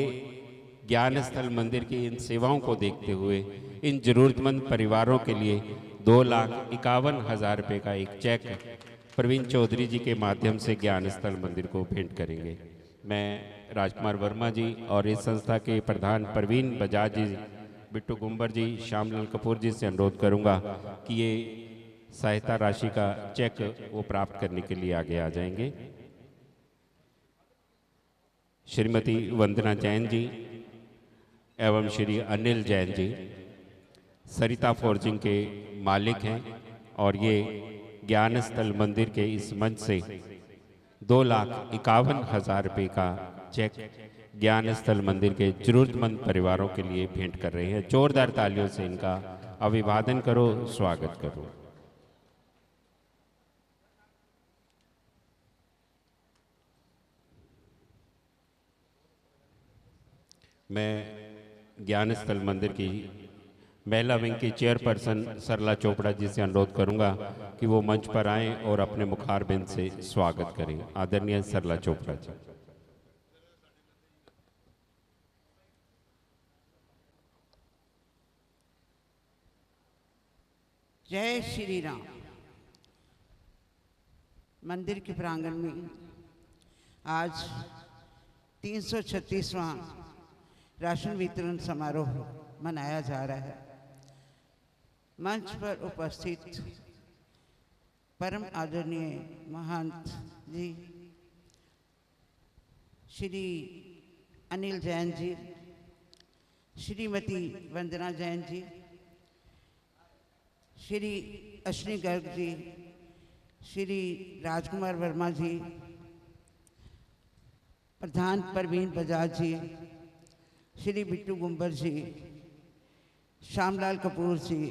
ज्ञान स्थल मंदिर की इन सेवाओं को देखते हुए इन जरूरतमंद परिवारों के लिए 2,51,000 रुपये का एक चेक प्रवीण चौधरी जी के माध्यम से ज्ञान स्थल मंदिर को भेंट करेंगे। मैं राजकुमार वर्मा जी और इस संस्था के प्रधान प्रवीण बजाज जी, बिट्टू गुंबर जी, श्यामलाल कपूर जी से अनुरोध करूंगा कि ये सहायता राशि का चेक वो प्राप्त करने के लिए आगे आ जाएंगे। श्रीमती वंदना जैन जी एवं श्री अनिल जैन जी सरिता फोर्जिंग के मालिक हैं और ये ज्ञान स्थल मंदिर के इस मंच से 2,51,000 रुपये का चेक ज्ञान स्थल मंदिर के जरूरतमंद परिवारों के लिए भेंट कर रहे हैं। जोरदार तालियों से इनका अभिवादन करो, स्वागत करो। मैं ज्ञान स्थल मंदिर की महिला विंग की चेयरपर्सन सरला चोपड़ा जी से अनुरोध करूंगा कि वो मंच पर आएं और अपने मुखारबिंद से स्वागत करें। आदरणीय सरला चोपड़ा जी। जय श्री राम। मंदिर के प्रांगण में आज 336वां राशन वितरण समारोह मनाया जा रहा है। मंच पर उपस्थित परम आदरणीय महंत जी श्री अनिल जैन जी, श्रीमती वंदना जैन जी, श्री अश्विनी गर्ग जी, श्री राजकुमार वर्मा जी, प्रधान प्रवीण बजाज जी, श्री बिट्टू गुंबर जी, श्यामलाल कपूर जी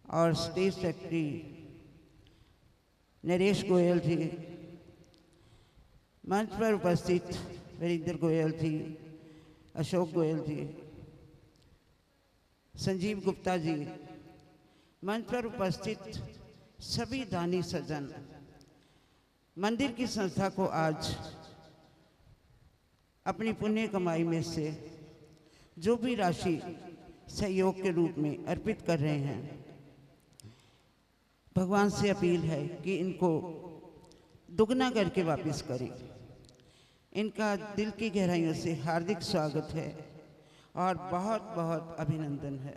और स्टेट सेक्रेटरी नरेश गोयल जी, मंच पर उपस्थित वीरेंद्र गोयल जी, अशोक गोयल जी, संजीव गुप्ता जी, मंच पर उपस्थित सभी दानी सज्जन, मंदिर की संस्था को आज अपनी पुण्य कमाई में से जो भी राशि सहयोग के रूप में अर्पित कर रहे हैं, भगवान से अपील है कि इनको दुगना करके वापस करें। इनका दिल की गहराइयों से हार्दिक स्वागत है और बहुत बहुत अभिनंदन है।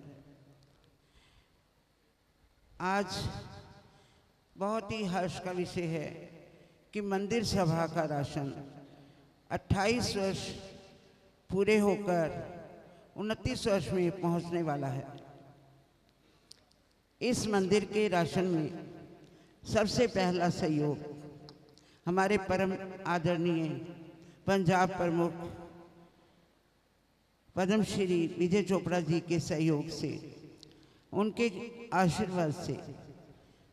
आज बहुत ही हर्ष का विषय है कि मंदिर सभा का राशन 28 वर्ष पूरे होकर 29 वर्ष में पहुंचने वाला है। इस मंदिर के राशन में सबसे पहला सहयोग हमारे परम आदरणीय पंजाब प्रमुख पद्मश्री विजय चोपड़ा जी के सहयोग से, उनके आशीर्वाद से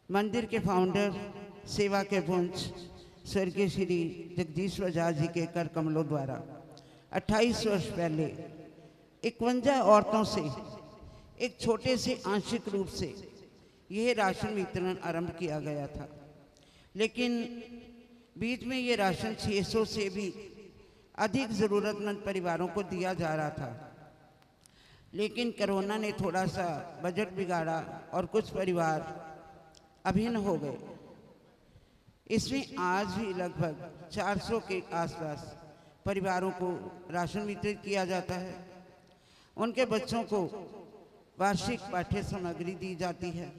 मंदिर के फाउंडर सेवा के पुंज स्वर्गीय श्री जगदीश बजाज जी के कर कमलों द्वारा 28 वर्ष पहले 51 औरतों से एक छोटे से आंशिक रूप से यह राशन वितरण आरंभ किया गया था, लेकिन बीच में ये राशन 600 से भी अधिक ज़रूरतमंद परिवारों को दिया जा रहा था, लेकिन कोरोना ने थोड़ा सा बजट बिगाड़ा और कुछ परिवार अभिन्न हो गए। इसमें आज भी लगभग 400 के आसपास परिवारों को राशन वितरित किया जाता है। उनके बच्चों को वार्षिक पाठ्य सामग्री दी जाती है।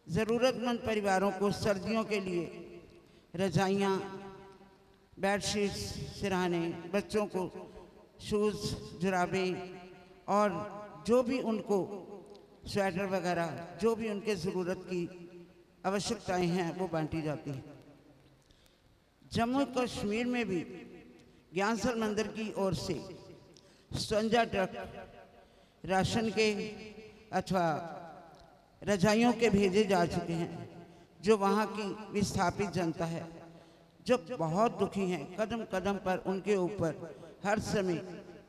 ज़रूरतमंद परिवारों को सर्दियों के लिए रजाइयाँ, बेडशीट्स, सिरहाने, बच्चों को शूज़, जुराबें और जो भी उनको स्वेटर वगैरह जो भी उनके ज़रूरत की आवश्यकताएं हैं वो बांटी जाती हैं। जम्मू कश्मीर में भी ज्ञानस्थल मंदिर की ओर से 57 ट्रक राशन के अथवा रजाइयों के भेजे जा चुके हैं, जो वहाँ की विस्थापित जनता है, जो बहुत दुखी हैं। कदम कदम पर उनके ऊपर हर समय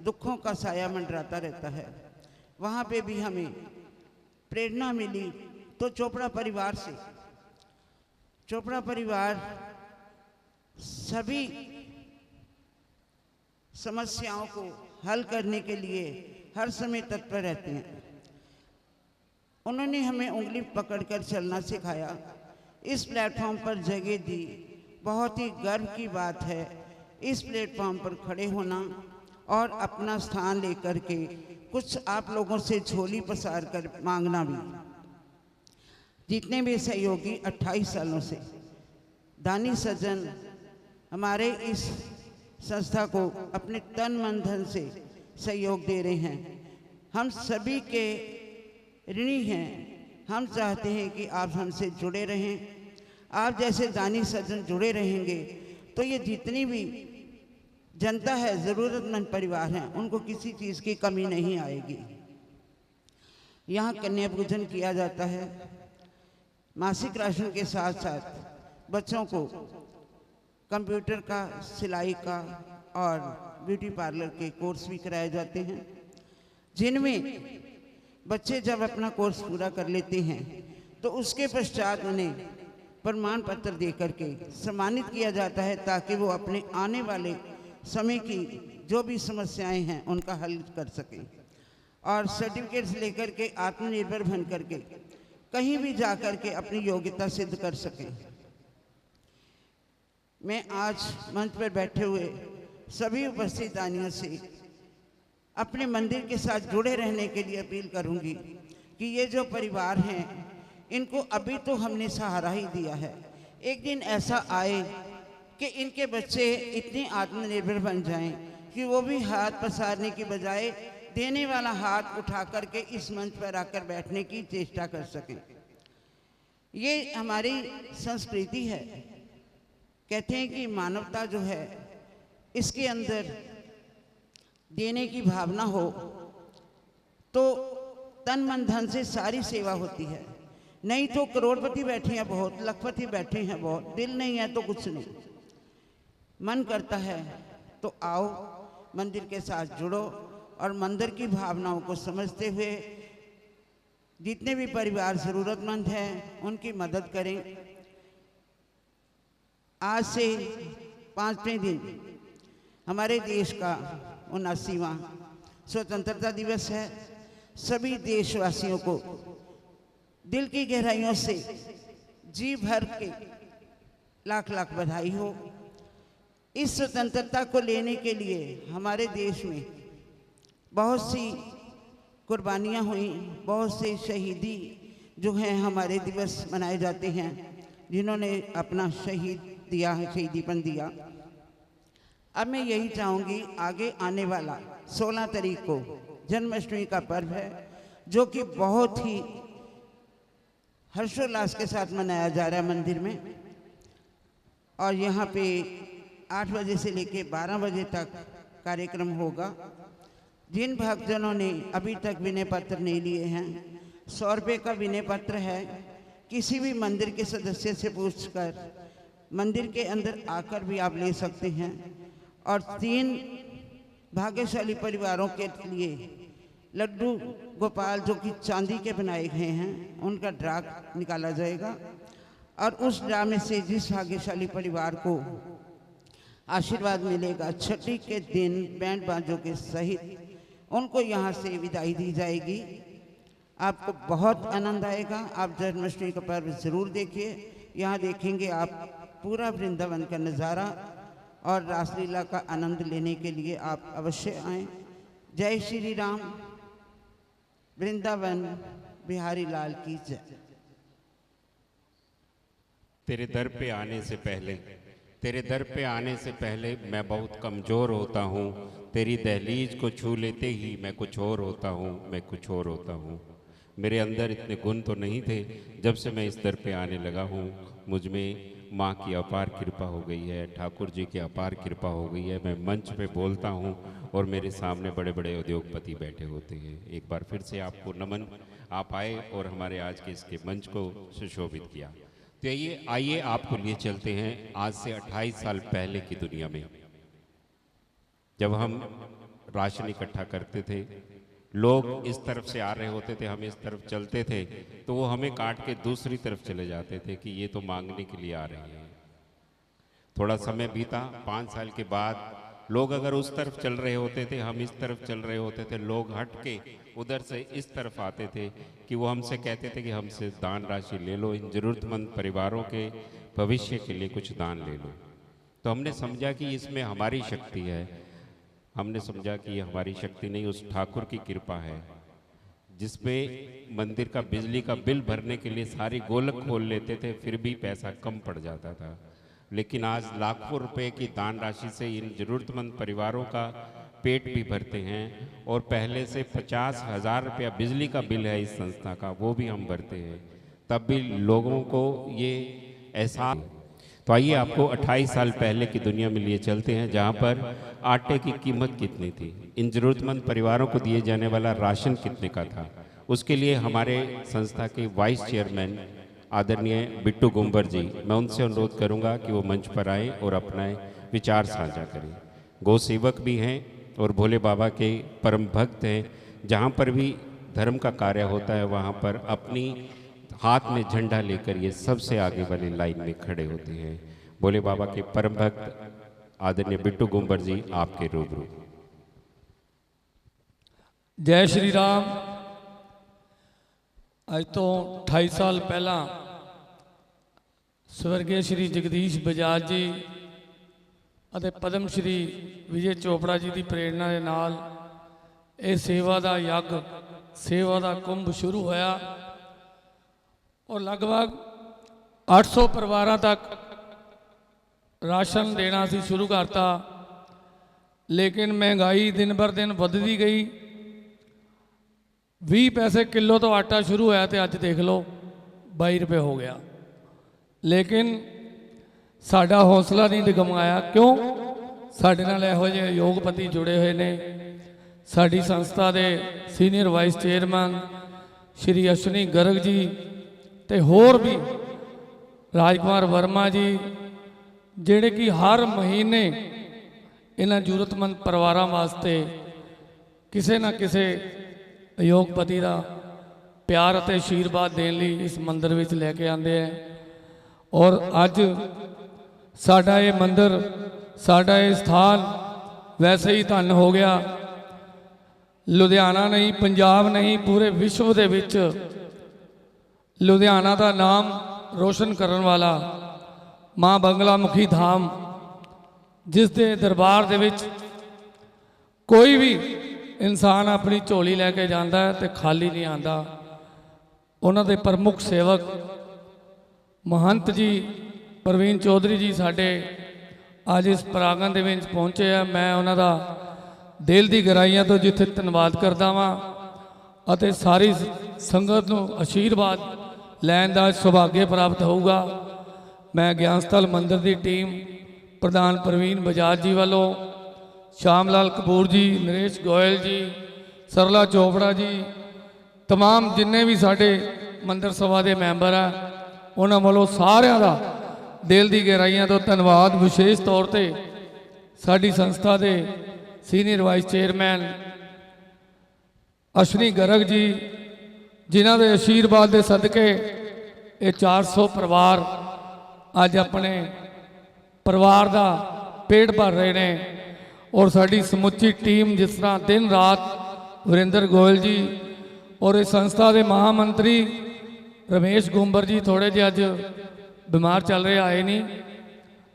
दुखों का साया मंडराता रहता है। वहाँ पे भी हमें प्रेरणा मिली तो चोपड़ा परिवार से। चोपड़ा परिवार सभी समस्याओं को हल करने के लिए हर समय तत्पर रहते हैं। उन्होंने हमें उंगली पकड़कर चलना सिखाया, इस प्लेटफॉर्म पर जगह दी। बहुत ही गर्व की बात है इस प्लेटफॉर्म पर खड़े होना और अपना स्थान लेकर के कुछ आप लोगों से झोली पसार कर मांगना भी। जितने भी सहयोगी 28 सालों से दानी सज्जन हमारे इस संस्था को अपने तन मन धन से सहयोग दे रहे हैं, हम सभी के ऋणी हैं। हम चाहते हैं कि आप हमसे जुड़े रहें। आप जैसे दानी सज्जन जुड़े रहेंगे तो ये जितनी भी जनता है, ज़रूरतमंद परिवार हैं, उनको किसी चीज़ की कमी नहीं आएगी। यहाँ कन्या पूजन किया जाता है। मासिक राशन के साथ साथ बच्चों को कंप्यूटर का, सिलाई का और ब्यूटी पार्लर के कोर्स भी कराए जाते हैं, जिनमें बच्चे जब अपना कोर्स पूरा कर लेते हैं तो उसके पश्चात उन्हें प्रमाण पत्र दे करके सम्मानित किया जाता है, ताकि वो अपने आने वाले समय की जो भी समस्याएं हैं उनका हल कर सकें और सर्टिफिकेट्स लेकर के आत्मनिर्भर बन करके कहीं भी जा कर के अपनी योग्यता सिद्ध कर सकें। मैं आज मंच पर बैठे हुए सभी उपस्थित दानियों से अपने मंदिर के साथ जुड़े रहने के लिए अपील करूंगी कि ये जो परिवार हैं इनको अभी तो हमने सहारा ही दिया है। एक दिन ऐसा आए कि इनके बच्चे इतने आत्मनिर्भर बन जाएं कि वो भी हाथ पसारने की बजाय देने वाला हाथ उठा करके इस मंच पर आकर बैठने की चेष्टा कर सकें। ये हमारी संस्कृति है। कहते हैं कि मानवता जो है इसके अंदर देने की भावना हो तो तन मन धन से सारी सेवा होती है। नहीं तो करोड़पति बैठे हैं बहुत, लखपति बैठे हैं बहुत, दिल नहीं है तो कुछ नहीं। मन करता है तो आओ, मंदिर के साथ जुड़ो और मंदिर की भावनाओं को समझते हुए जितने भी परिवार ज़रूरतमंद हैं उनकी मदद करें। आज से 5वें दिन हमारे देश का 79वां स्वतंत्रता दिवस है। सभी देशवासियों को दिल की गहराइयों से जी भर के लाख लाख बधाई हो। इस स्वतंत्रता को लेने के लिए हमारे देश में बहुत सी कुर्बानियाँ हुई, बहुत से शहीदी जो हैं हमारे दिवस मनाए जाते हैं, जिन्होंने अपना शहीद दिया है, शहीदीपन दिया। अब मैं यही चाहूँगी, आगे आने वाला 16 तारीख को जन्माष्टमी का पर्व है, जो कि बहुत ही हर्षोल्लास के साथ मनाया जा रहा है मंदिर में। और यहाँ पे 8 बजे से लेके 12 बजे तक कार्यक्रम होगा। जिन भक्तजनों ने अभी तक विनय पत्र नहीं लिए हैं, 100 रुपये का विनय पत्र है। किसी भी मंदिर के सदस्य से पूछकर मंदिर के अंदर आकर भी आप ले सकते हैं। और 3 भाग्यशाली परिवारों के लिए लड्डू गोपाल जो कि चांदी के बनाए गए हैं, उनका ड्रा निकाला जाएगा। और उस ड्रा में से जिस भाग्यशाली परिवार को आशीर्वाद मिलेगा, छठी के दिन बैंड बाजों के सहित उनको यहाँ से विदाई दी जाएगी। आपको बहुत आनंद आएगा। आप जन्माष्टमी का पर्व ज़रूर देखिए। यहाँ देखेंगे आप पूरा वृंदावन का नज़ारा, और रासलीला का आनंद लेने के लिए आप अवश्य आएँ। जय श्री राम। वृंदावन बिहारी लाल की जय। तेरे दर पे आने से पहले, तेरे दर पे आने से पहले मैं बहुत कमज़ोर होता हूँ। तेरी दहलीज को छू लेते ही मैं कुछ और होता हूँ, मैं कुछ और होता हूँ। मेरे अंदर इतने गुण तो नहीं थे। जब से मैं इस दर पे आने लगा हूँ, मुझ में माँ की अपार कृपा हो गई है, ठाकुर जी की अपार कृपा हो गई है। मैं मंच पे बोलता हूँ और मेरे सामने बड़े बड़े उद्योगपति बैठे होते हैं। एक बार फिर से आपको नमन। आप आए और हमारे आज के इसके मंच को सुशोभित किया। तो ये आइए आपको लिए चलते हैं आज से 28 साल पहले की दुनिया में, जब हम राशन इकट्ठा करते थे। लोग इस तरफ से आ रहे होते थे, हम इस तरफ चलते थे, तो वो हमें काट के दूसरी तरफ चले जाते थे कि ये तो मांगने के लिए आ रहे हैं। थोड़ा समय बीता, 5 साल के बाद लोग अगर उस तरफ चल रहे होते थे, हम इस तरफ चल रहे होते थे, लोग हट के उधर से इस तरफ आते थे कि वो हमसे कहते थे कि हमसे दान राशि ले लो, इन ज़रूरतमंद परिवारों के भविष्य के लिए कुछ दान ले लो। तो हमने समझा कि इसमें हमारी शक्ति है। हमने समझा कि ये हमारी शक्ति नहीं, उस ठाकुर की कृपा है, जिसपे मंदिर का बिजली का बिल भरने के लिए सारी गोलक खोल लेते थे, फिर भी पैसा कम पड़ जाता था। लेकिन आज लाखों रुपए की दान राशि से इन ज़रूरतमंद परिवारों का पेट भी भरते हैं। और पहले से 50,000 रुपया बिजली का बिल है इस संस्था का, वो भी हम भरते हैं, तब भी लोगों को ये एहसास। तो आइए आपको 28 साल पहले की दुनिया में लिए चलते हैं, जहाँ पर आटे की कीमत कितनी थी, इन ज़रूरतमंद परिवारों को दिए जाने वाला राशन कितने का था। उसके लिए हमारे संस्था के वाइस चेयरमैन आदरणीय बिट्टू गुंबर जी, मैं उनसे अनुरोध करूंगा कि वो मंच पर आए और अपना विचार साझा करें। गौ सेवक भी हैं और भोले बाबा के परम भक्त हैं। जहाँ पर भी धर्म का कार्य होता है, वहाँ पर अपनी हाथ में झंडा लेकर ये सबसे आगे वाली लाइन में खड़े होते हैं। भोले बाबा के परम भक्त आदरणीय बिट्टू गुंबर जी, आपके रूबरू। जय श्री राम। ਅੱਜ ਤੋਂ 28 ਸਾਲ ਪਹਿਲਾਂ ਸਵਰਗੀ ਸ਼੍ਰੀ ਜਗਦੀਸ਼ ਬਜਾਜ ਜੀ ਅਤੇ ਪਦਮ ਸ਼੍ਰੀ ਵਿਜੇ ਚੋਪੜਾ ਜੀ ਦੀ ਪ੍ਰੇਰਣਾ ਦੇ ਨਾਲ ਇਹ ਸੇਵਾ ਦਾ ਯੱਗ, ਸੇਵਾ ਦਾ ਕੁੰਭ ਸ਼ੁਰੂ ਹੋਇਆ ਔਰ ਲਗਭਗ 800 ਪਰਿਵਾਰਾਂ ਤੱਕ ਰਾਸ਼ਨ ਦੇਣਾ ਅਸੀਂ ਸ਼ੁਰੂ ਕਰਤਾ। ਲੇਕਿਨ ਮਹਿੰਗਾਈ ਦਿਨ ਬਰ ਦਿਨ ਵੱਧਦੀ ਗਈ। 20 पैसे किलो तो आटा शुरू होया तो अज देख लो 22 रुपये हो गया। लेकिन साडा हौसला नहीं डगमगाया। क्यों? साडे नाल इहो जिहे योगपति जुड़े हुए ने। साडी संस्था के senior vice chairman Shri Ashwini Garg ji ते होर भी राजकुमार वर्मा जी, जिहड़े कि हर महीने इन्हां जरूरतमंद परिवारां वास्ते किसी ना किसी योगपति का प्यार और आशीर्वाद देने लिए इस मंदिर में लैके आते हैं। और अज साडा ये मंदिर, साडा ये स्थान वैसे ही धन हो गया। लुधियाना नहीं, पंजाब नहीं, पूरे विश्व के विच लुधियाना का नाम रोशन करने वाला माँ बंगला मुखी धाम ਜਿਸ ਦੇ ਦਰਬਾਰ ਦੇ ਵਿੱਚ ਕੋਈ ਵੀ ਇਨਸਾਨ ਆਪਣੀ ਝੋਲੀ ਲੈ ਕੇ ਜਾਂਦਾ ਹੈ ਤੇ ਖਾਲੀ ਨਹੀਂ ਆਂਦਾ। ਉਹਨਾਂ ਦੇ ਪ੍ਰਮੁੱਖ ਸੇਵਕ महंत जी प्रवीण चौधरी जी साढ़े आज इस प्रांगण के पहुँचे हैं। मैं उन्हों दिल की गहराइयों तो जिथे धन्यवाद करता वाँ सारी संगत को आशीर्वाद लैन का सौभाग्य प्राप्त होगा। मैं ज्ञान स्थल मंदिर की टीम प्रधान प्रवीण बजाज जी वालों, श्याम लाल कपूर जी, नरेश गोयल जी, सरला चोपड़ा जी, तमाम जिन्ने भी साढ़े मंदिर सभा के मैंबर है उन्होंने वालों सारिਆਂ ਦਾ दिल की गहराइयों तो धन्यवाद। विशेष तौर पर साड़ी संस्था के senior vice chairman Ashwini Garg ji जिन्हों के आशीर्वाद के सदके ये 400 परिवार अज अपने परिवार का पेट भर रहे हैं। और साड़ी समुची टीम जिस तरह दिन रात वरिंदर गोयल जी और इस संस्था के महामंत्री रमेश गुंबर जी थोड़े जे अज बीमार चल रहे आए नहीं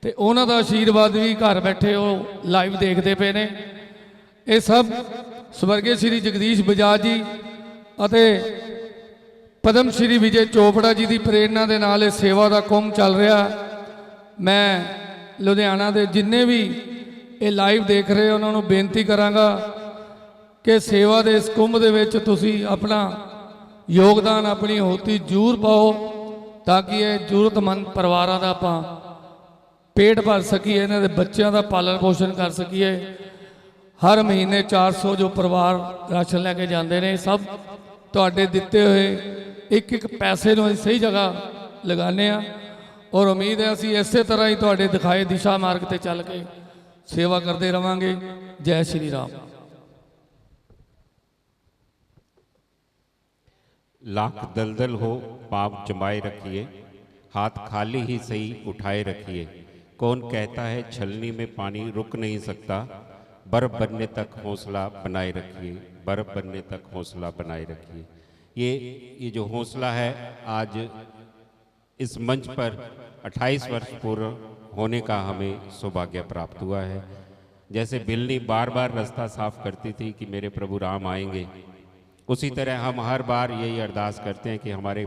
तो उन्हों का आशीर्वाद भी घर बैठे वो लाइव देखते पे ने। ये सब स्वर्गीय श्री जगदीश बजाज जी और पद्म श्री विजय चोपड़ा जी की प्रेरणा के नाल सेवा का कुंभ चल रहा। मैं लुधियाना के जिन्ने भी ये लाइव देख रहे उन्होंने बेनती करांगा कि सेवा के इस कुंभ के विच तुसी अपना योगदान अपनी होती जरूर पाओ ताकि ये जरूरतमंद परिवारों का आपां पेट भर सकीए, इन्हां दे बच्चों का पालन पोषण कर सकीए। हर महीने 400 जो परिवार राशन लैके जाते हैं सब तुहाडे दिते हुए एक एक पैसे को सही जगह लगाने और उम्मीद है असीं इस तरह ही तुहाडे दिखाए दिशा मार्ग पर चल के सेवा करते रहांगे। जय श्री राम। लाख दलदल हो पाप जमाए रखिए, हाथ खाली ही सही उठाए रखिए। कौन कहता है छलनी में पानी रुक नहीं सकता, बर्फ बनने तक हौसला बनाए रखिए, बर्फ बनने तक हौसला बनाए रखिए। ये जो हौसला है आज इस मंच पर 28 वर्ष पूर्ण होने का हमें सौभाग्य प्राप्त हुआ है। जैसे बिल्ली बार बार रास्ता साफ करती थी कि मेरे प्रभु राम आएंगे, उसी तरह हम हर बार यही अरदास करते हैं कि हमारे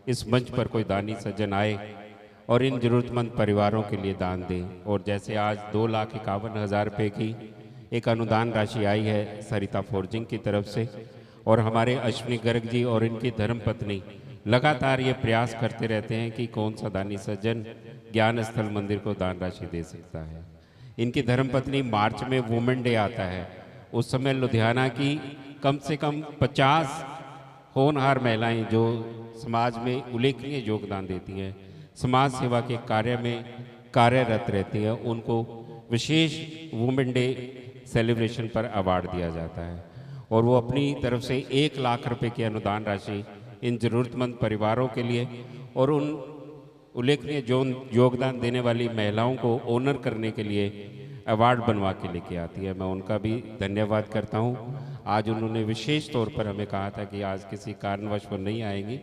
इस मंच पर कोई दानी सज्जन आए और इन जरूरतमंद परिवारों के लिए दान दें। और जैसे आज 2,51,000 रुपये की एक अनुदान राशि आई है सरिता फोर्जिंग की तरफ से, और हमारे अश्विनी गर्ग जी और इनकी धर्मपत्नी लगातार ये प्रयास करते रहते हैं कि कौन सा दानी सज्जन ज्ञान स्थल मंदिर को दान राशि दे सकता है। इनकी धर्मपत्नी मार्च में वुमेन डे आता है, उस समय लुधियाना की कम से कम 50 होनहार महिलाएं जो समाज में उल्लेखनीय योगदान देती हैं, समाज सेवा के कार्य में कार्यरत रहती हैं, उनको विशेष वुमेन डे सेलिब्रेशन पर अवार्ड दिया जाता है। और वो अपनी तरफ से 1 लाख रुपए की अनुदान राशि इन ज़रूरतमंद परिवारों के लिए और उन उल्लेखनीय योगदान देने वाली महिलाओं को ऑनर करने के लिए अवार्ड बनवा के लेके आती है। मैं उनका भी धन्यवाद करता हूँ। आज उन्होंने विशेष तौर पर हमें कहा था कि आज किसी कारणवश वो नहीं आएंगी,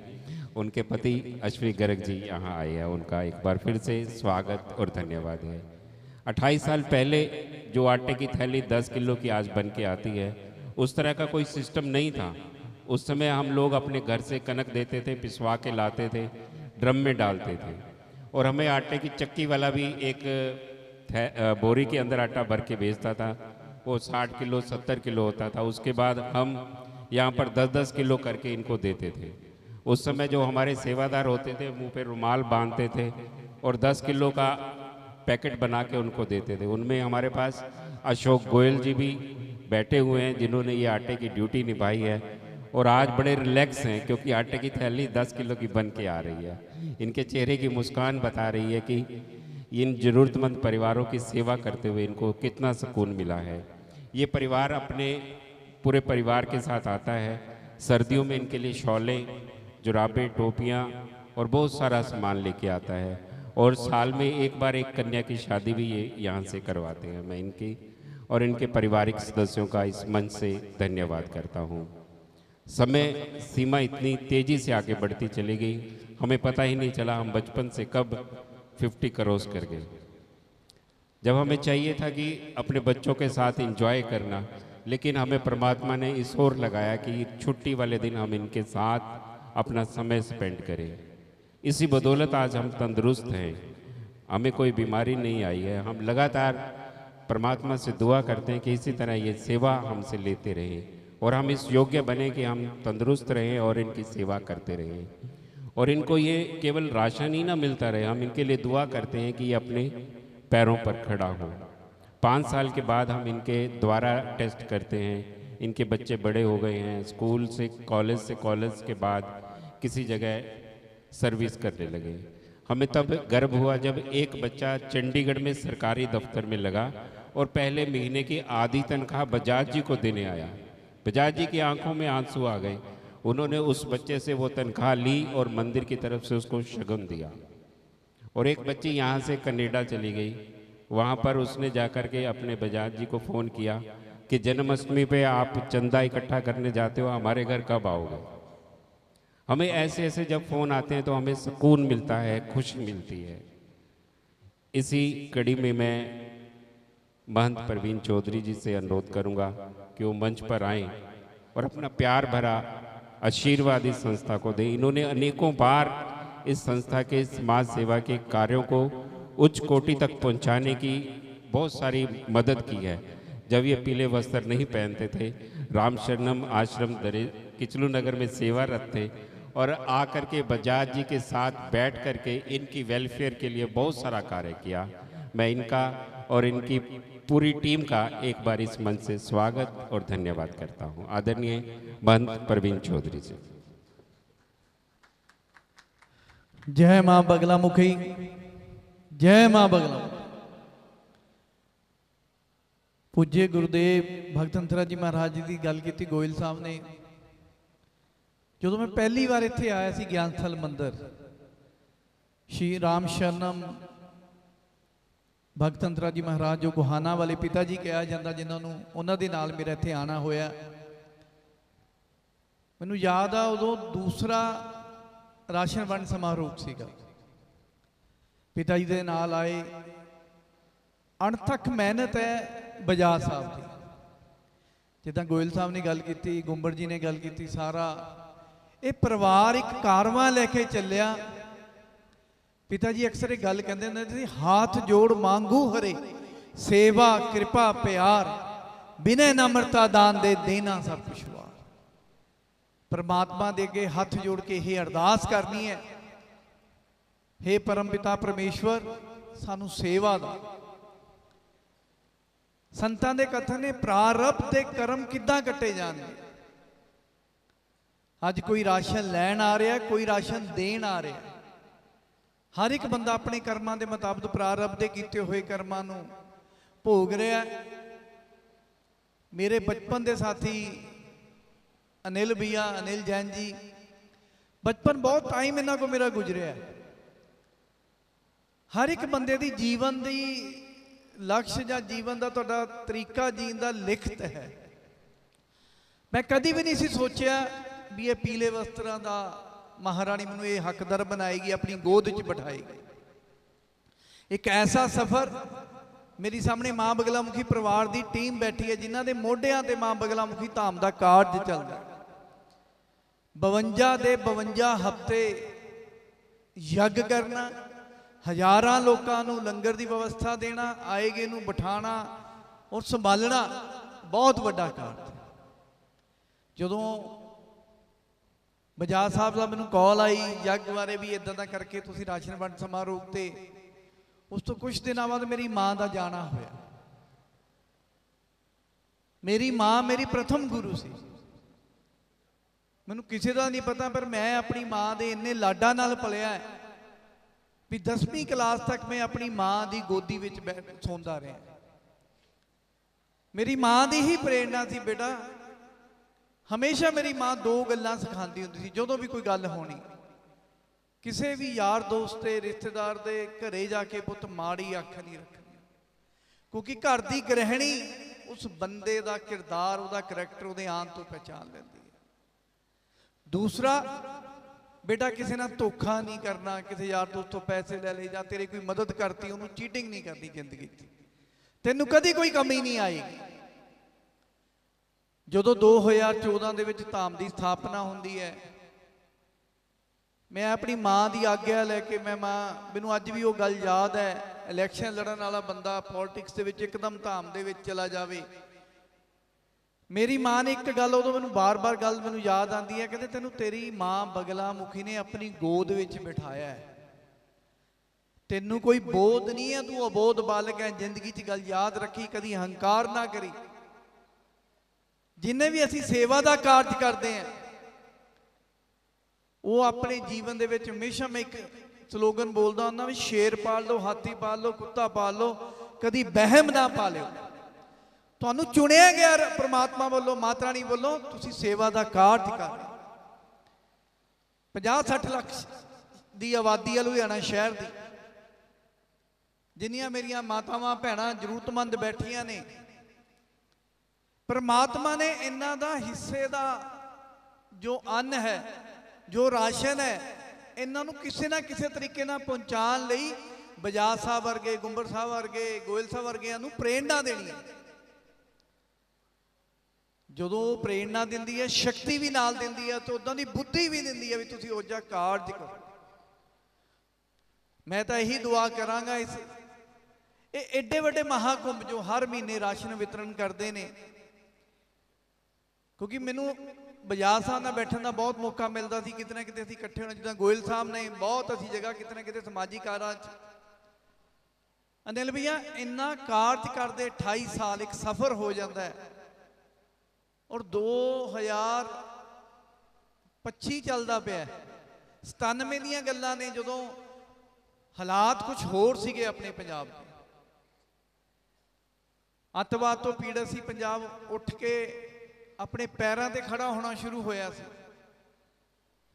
उनके पति अश्विनी गर्ग जी यहाँ आए हैं, उनका एक बार फिर से स्वागत और धन्यवाद है। 28 साल पहले जो आटे की थैली 10 किलो की आज बन के आती है, उस तरह का कोई सिस्टम नहीं था। उस समय हम लोग अपने घर से कनक देते थे, पिसवा के लाते थे, ड्रम में डालते थे, और हमें आटे की चक्की वाला भी एक बोरी के अंदर आटा भर के बेचता था। वो 60 किलो 70 किलो होता था। उसके बाद हम यहाँ पर 10-10 किलो करके इनको देते थे। उस समय जो हमारे सेवादार होते थे मुंह पे रुमाल बांधते थे और 10 किलो का पैकेट बना के उनको देते थे। उनमें हमारे पास अशोक गोयल जी भी बैठे हुए हैं जिन्होंने ये आटे की ड्यूटी निभाई है और आज बड़े रिलैक्स हैं क्योंकि आटे की थैली 10 किलो की बन के आ रही है। इनके चेहरे की मुस्कान बता रही है कि इन ज़रूरतमंद परिवारों की सेवा करते हुए इनको कितना सुकून मिला है। ये परिवार अपने पूरे परिवार के साथ आता है। सर्दियों में इनके लिए शॉलें, जुराबें, टोपियाँ और बहुत सारा सामान लेके आता है, और साल में एक बार एक कन्या की शादी भी ये यहाँ से करवाते हैं। मैं इनकी और इनके पारिवारिक सदस्यों का इस मंच से धन्यवाद करता हूँ। समय सीमा इतनी तेज़ी से आगे बढ़ती चली गई, हमें पता ही नहीं चला हम बचपन से कब 50 क्रॉस कर गए। जब हमें चाहिए था कि अपने बच्चों के साथ एंजॉय करना, लेकिन हमें परमात्मा ने इस ओर लगाया कि छुट्टी वाले दिन हम इनके साथ अपना समय स्पेंड करें। इसी बदौलत आज हम तंदुरुस्त हैं, हमें कोई बीमारी नहीं आई है। हम लगातार परमात्मा से दुआ करते हैं कि इसी तरह ये सेवा हमसे लेते रहें और हम इस योग्य बने कि हम तंदुरुस्त रहें और इनकी सेवा करते रहें। और इनको ये केवल राशन ही ना मिलता रहे, हम इनके लिए दुआ करते हैं कि ये अपने पैरों पर खड़ा हो। 5 साल के बाद हम इनके द्वारा टेस्ट करते हैं, इनके बच्चे बड़े हो गए हैं, स्कूल से कॉलेज के बाद किसी जगह सर्विस करने लगे। हमें तब गर्व हुआ जब एक बच्चा चंडीगढ़ में सरकारी दफ्तर में लगा और पहले महीने की आधी तनख्वाह बजाज जी को देने आया। बजाज जी की आंखों में आंसू आ गए। उन्होंने उस बच्चे से वो तनख्वाह ली और मंदिर की तरफ से उसको शगुन दिया। और एक बच्ची यहाँ से कनाडा चली गई, वहाँ पर उसने जाकर के अपने बजाज जी को फ़ोन किया कि जन्माष्टमी पे आप चंदा इकट्ठा करने जाते हो, हमारे घर कब आओगे। हमें ऐसे ऐसे जब फ़ोन आते हैं तो हमें सुकून मिलता है, खुशी मिलती है। इसी कड़ी में मैं महंत प्रवीण चौधरी जी से अनुरोध करूंगा कि वो मंच पर आएं और अपना प्यार भरा आशीर्वाद इस संस्था को दें। इन्होंने अनेकों बार इस संस्था के समाज सेवा के कार्यों को उच्च कोटि तक पहुंचाने की बहुत सारी मदद की है। जब ये पीले वस्त्र नहीं पहनते थे, राम शरणम आश्रम दरे किचलू नगर में सेवारत थे और आकर के बजाज जी के साथ बैठ करके इनकी वेलफेयर के लिए बहुत सारा कार्य किया। मैं इनका और इनकी पूरी टीम का एक बार इस मंच से स्वागत और धन्यवाद करता हूं। आदरणीय महंत प्रवीण चौधरी जी। जय मां बगलामुखी, जय मां बगला। पूज्य गुरुदेव भगत अंतरा जी महाराज जी की गल की गोयल साहब ने। जो मैं पहली बार इत्थे आया सी ज्ञानस्थल मंदिर, श्री राम शरणम भगत अंतरा जी महाराज जो गुहाना वाले पिता जी कहा जाता, जिन्होंने उन्होंने नाल मेरा इत्थे आना होया। मैनू याद आ उदों दूसरा राशन वंड समारोह सीगा, पिता जी दे नाल आए। अणथक मेहनत है बजाज साहब की, जिदा गोयल साहब ने गल की, गुंबड़ जी ने गल की, सारा ये परिवार एक कारवां लेके चलिया। पिता जी अक्सर एक गल कहते हैं, हाथ जोड़ मांगू हरे सेवा कृपा प्यार, बिना नम्रता दान दे देना सब कुछ वार। परमात्मा दे के हाथ जोड़ के ही अरदास करनी है, हे परम पिता परमेश्वर सानू सेवा दा। संतां दे कथन ने प्रारब्ध दे कर्म किद्दां कट्टे जाणगे। अज कोई राशन लैन आ रहा, कोई राशन देन आ रहा। हर एक बंदा अपने कर्मां दे मुताबिक प्रारब्ध दे कीते हुए कर्मां नूं भोग रहा। मेरे बचपन के साथी अनिल भैया, अनिल जैन जी, बचपन बहुत टाइम इन्हां को मेरा गुजरिया। हर एक बंदे दी जीवन दी लक्ष्य या जीवन का तुहाडा तरीका जीण दा लिखत है। मैं कभी भी नहीं सी सोचिया भी ये पीले वस्त्रां दा महारानी मैनूं ये हकदार बनाएगी, अपनी गोद च बिठाएगी। एक ऐसा सफ़र मेरी सामने मां बगलामुखी परिवार की टीम बैठी है, जिन्हां दे मोढियां ते मां बगलामुखी धाम का कार्ज चलदा। 52 दे 52 हफ्ते यज्ञ करना, हज़ारां लोकां नूं लंगर की व्यवस्था देना, आए गए नूं बिठाना और संभालना बहुत वड्डा कार्ज। जदों बजाज साहब का मैनूं कॉल आई यज्ञ बारे भी इदां दा करके तुसीं राशन वंड समारोह ते, उस तो कुछ दिनों बाद मेरी मां का जाना होया। मेरी मां मेरी प्रथम गुरु सी। मैनूं किसी का नहीं पता, पर मैं अपनी मां दे इन्ने लाडा नाल पलिया है भी 10वीं क्लास तक मैं अपनी मां की गोदी विच बैठ सौंदा रहा। मेरी मां की ही प्रेरणा सी बेटा। हमेशा मेरी मां 2 गल्लां सिखाती हुंदी सी। जदों भी कोई गल होनी, किसी भी यार दोस्त के रिश्तेदार के घरे जाके पुत माड़ी अख नहीं रखनी, क्योंकि घर की गृहिणी उस बंदे का किरदार, उसका करैक्टर उसदे आन तो पहचान लेंदी है। दूसरा, बेटा किसी ना धोखा नहीं करना, किसी यार दोस्त तो पैसे ले ले या तेरे कोई मदद करती, उन्होंने चीटिंग नहीं करनी जिंदगी। ਤੈਨੂੰ ਕਦੀ ਕੋਈ ਕਮੀ ਨਹੀਂ ਆਏਗੀ। ਜਦੋਂ 2014 ਦੇ ਵਿੱਚ ਧਾਮ ਦੀ ਸਥਾਪਨਾ ਹੁੰਦੀ ਹੈ, ਮੈਂ ਆਪਣੀ ਮਾਂ ਦੀ ਆਗਿਆ ਲੈ ਕੇ ਮੈਨੂੰ ਅੱਜ ਵੀ ਉਹ ਗੱਲ ਯਾਦ ਹੈ, ਇਲੈਕਸ਼ਨ ਲੜਨ ਵਾਲਾ ਬੰਦਾ ਪੋਲਿਟਿਕਸ ਦੇ ਵਿੱਚ ਇੱਕਦਮ ਧਾਮ ਦੇ ਵਿੱਚ ਚਲਾ ਜਾਵੇ। ਮੇਰੀ ਮਾਂ ਨੇ ਇੱਕ ਗੱਲ ਉਦੋਂ ਮੈਨੂੰ ਬਾਰ-ਬਾਰ ਗੱਲ ਮੈਨੂੰ ਯਾਦ ਆਉਂਦੀ ਹੈ, ਕਹਿੰਦੇ ਤੈਨੂੰ ਤੇਰੀ ਮਾਂ ਬਗਲਾ ਮੁਖੀ ਨੇ ਆਪਣੀ ਗੋਦ ਵਿੱਚ ਬਿਠਾਇਆ ਹੈ, ਤੈਨੂੰ ਕੋਈ ਬੋਧ ਨਹੀਂ ਹੈ, ਤੂੰ ਅਬੋਧ ਬਾਲਕ ਹੈ। ਜ਼ਿੰਦਗੀ 'ਚ ਗੱਲ ਯਾਦ ਰੱਖੀ, ਕਦੀ ਹੰਕਾਰ ਨਾ ਕਰੀ। ਜਿੰਨੇ ਵੀ ਅਸੀਂ ਸੇਵਾ ਦਾ ਕਾਰਜ ਕਰਦੇ ਹਾਂ, ਉਹ ਆਪਣੇ ਜੀਵਨ ਦੇ ਵਿੱਚ ਹਮੇਸ਼ਾ ਮੈਂ ਇੱਕ ਸਲੋਗਨ ਬੋਲਦਾ ਹੁੰਦਾ ਵੀ ਸ਼ੇਰ ਪਾਲ ਲਓ, ਹਾਥੀ ਪਾਲ ਲਓ, ਕੁੱਤਾ ਪਾਲ ਲਓ, ਕਦੀ ਵਹਿਮ ਨਾ ਪਾਲਿਓ। ਤੁਹਾਨੂੰ ਚੁਣਿਆ ਗਿਆ ਪ੍ਰਮਾਤਮਾ ਵੱਲੋਂ, ਮਾਤਾ ਰਾਣੀ ਵੱਲੋਂ, ਤੁਸੀਂ ਸੇਵਾ ਦਾ ਕਾਰਜ ਕਰ ਰਹੇ। 50-60 ਲੱਖ ਦੀ ਆਬਾਦੀ ਹੈ ਲੁਧਿਆਣਾ ਸ਼ਹਿਰ ਦੀ, ਜਿੰਨੀਆਂ ਮੇਰੀਆਂ ਮਾਤਾਵਾਂ ਭੈਣਾਂ ਜ਼ਰੂਰਤਮੰਦ ਬੈਠੀਆਂ ਨੇ, ਪਰਮਾਤਮਾ ਨੇ ਇਹਨਾਂ ਦਾ ਹਿੱਸੇ ਦਾ ਜੋ ਅੰਨ ਹੈ, ਜੋ ਰਾਸ਼ਨ ਹੈ, ਇਹਨਾਂ ਨੂੰ ਕਿਸੇ ਨਾ ਕਿਸੇ ਤਰੀਕੇ ਨਾਲ ਪਹੁੰਚਾਉਣ ਲਈ ਬਜਾਜ ਸਾਹਿਬ ਵਰਗੇ, ਗੁੰਬਰ ਸਾਹਿਬ ਵਰਗੇ, ਗੋਇਲ ਸਾਹਿਬ ਵਰਗਿਆਂ ਨੂੰ ਪ੍ਰੇਰਣਾ ਦੇਣੀ ਹੈ। ਜਦੋਂ ਉਹ ਪ੍ਰੇਰਣਾ ਦਿੰਦੀ ਹੈ, ਸ਼ਕਤੀ ਵੀ ਨਾਲ ਦਿੰਦੀ ਹੈ, ਤੇ ਉਦਾਂ ਦੀ ਬੁੱਧੀ ਵੀ ਦਿੰਦੀ ਹੈ ਵੀ ਤੁਸੀਂ ਉਹ ਜਿਹਾ ਕਾਰਜ ਕਰੋ। ਮੈਂ ਤਾਂ ਇਹੀ ਦੁਆ ਕਰਾਂਗਾ, ਇਹ ਐਡੇ ਵੱਡੇ ਮਹਾਕੁੰਭ ਜੋ ਹਰ ਮਹੀਨੇ ਰਾਸ਼ਨ ਵਿਤਰਨ ਕਰਦੇ ਨੇ, ਕਿਉਂਕਿ ਮੈਨੂੰ ਬਜਾਜ ਸਾਹਿਬ ਨਾਲ ਬੈਠਣ ਦਾ ਬਹੁਤ ਮੌਕਾ ਮਿਲਦਾ ਸੀ, ਕਿਤੇ ਨਾ ਕਿਤੇ ਅਸੀਂ ਇਕੱਠੇ ਹੋਣਾ, ਜਿੱਦਾਂ ਗੋਇਲ ਸਾਹਿਬ ਨੇ ਬਹੁਤ ਅਸੀਂ ਜਗ੍ਹਾ ਕਿਤੇ ਨਾ ਕਿਤੇ ਸਮਾਜਿਕ ਕਾਰਾਂ 'ਚ। ਅਨਿਲ ਭਈਆ ਇੰਨਾ ਕਾਰਜ ਕਰਦੇ 28 ਸਾਲ ਇੱਕ ਸਫ਼ਰ ਹੋ ਜਾਂਦਾ ਹੈ, ਔਰ 2025 ਚੱਲਦਾ ਪਿਆ। 97 ਦੀਆਂ ਗੱਲਾਂ ਨੇ, ਜਦੋਂ ਹਾਲਾਤ ਕੁਝ ਹੋਰ ਸੀਗੇ ਆਪਣੇ ਪੰਜਾਬ ਦੇ, ਅੱਤਵਾਦ ਤੋਂ ਪੀੜਤ ਸੀ ਪੰਜਾਬ, ਉੱਠ ਕੇ ਆਪਣੇ ਪੈਰਾਂ ਤੇ ਖੜਾ ਹੋਣਾ ਸ਼ੁਰੂ ਹੋਇਆ ਸੀ।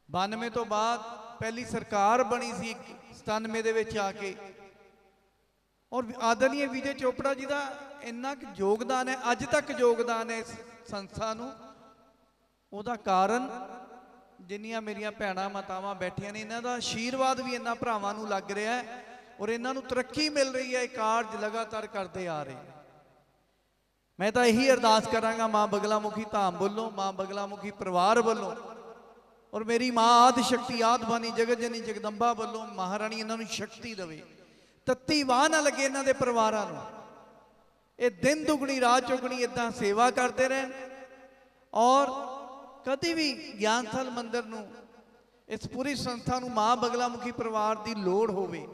92 ਤੋਂ ਬਾਅਦ ਪਹਿਲੀ ਸਰਕਾਰ ਬਣੀ ਸੀ 97 ਦੇ ਵਿੱਚ ਆ ਕੇ, ਔਰ ਆਦਰਨੀय ਵਿਜੇ ਚੋਪੜਾ ਜੀ ਦਾ ਇੰਨਾ ਕੁ ਯੋਗਦਾਨ ਹੈ, ਅੱਜ ਤੱਕ ਯੋਗਦਾਨ ਹੈ ਇਸ ਸੰਸਥਾ ਨੂੰ। ਉਹਦਾ ਕਾਰਨ ਜਿੰਨੀਆਂ ਮੇਰੀਆਂ ਭੈਣਾਂ ਮਾਤਾਵਾਂ ਬੈਠੀਆਂ ਨੇ, ਇਹਨਾਂ ਦਾ ਆਸ਼ੀਰਵਾਦ ਵੀ ਇਹਨਾਂ ਭਰਾਵਾਂ ਨੂੰ ਲੱਗ ਰਿਹਾ ਹੈ, ਔਰ ਇਹਨਾਂ ਨੂੰ ਤਰੱਕੀ ਮਿਲ ਰਹੀ ਹੈ। ਇਹ ਕਾਰਜ ਲਗਾਤਾਰ ਕਰਦੇ ਆ ਰਹੇ। ਮੈਂ ਤਾਂ ਇਹੀ ਅਰਦਾਸ ਕਰਾਂਗਾ ਮਾਂ ਬਗਲਾ ਮੁਖੀ ਧਾਮ ਵੱਲੋਂ, ਮਾਂ ਬਗਲਾ ਮੁਖੀ ਪਰਿਵਾਰ ਵੱਲੋਂ, ਔਰ ਮੇਰੀ ਮਾਂ ਆਦਿ ਸ਼ਕਤੀ ਆਦਿ ਜਗਤ ਜਨੀ ਜਗਦੰਬਾ ਵੱਲੋਂ, ਮਹਾਰਾਣੀ ਇਹਨਾਂ ਨੂੰ ਸ਼ਕਤੀ ਦੇਵੇ, ਤੱਤੀ ਵਾਹ ਨਾ ਲੱਗੇ ਇਹਨਾਂ ਦੇ ਪਰਿਵਾਰਾਂ ਨੂੰ। ਇਹ ਦਿਨ ਦੁਗਣੀ ਰਾਤ ਚੌਗਣੀ ਇਦਾਂ ਸੇਵਾ ਕਰਦੇ ਰਹਿਣ, ਔਰ ਕਦੀ ਵੀ ਗਿਆਨਥਲ ਮੰਦਿਰ ਨੂੰ, ਇਸ ਪੂਰੀ ਸੰਸਥਾ ਨੂੰ ਮਾਂ ਬਗਲਾ ਮੁਖੀ ਪਰਿਵਾਰ ਦੀ ਲੋੜ ਹੋਵੇ,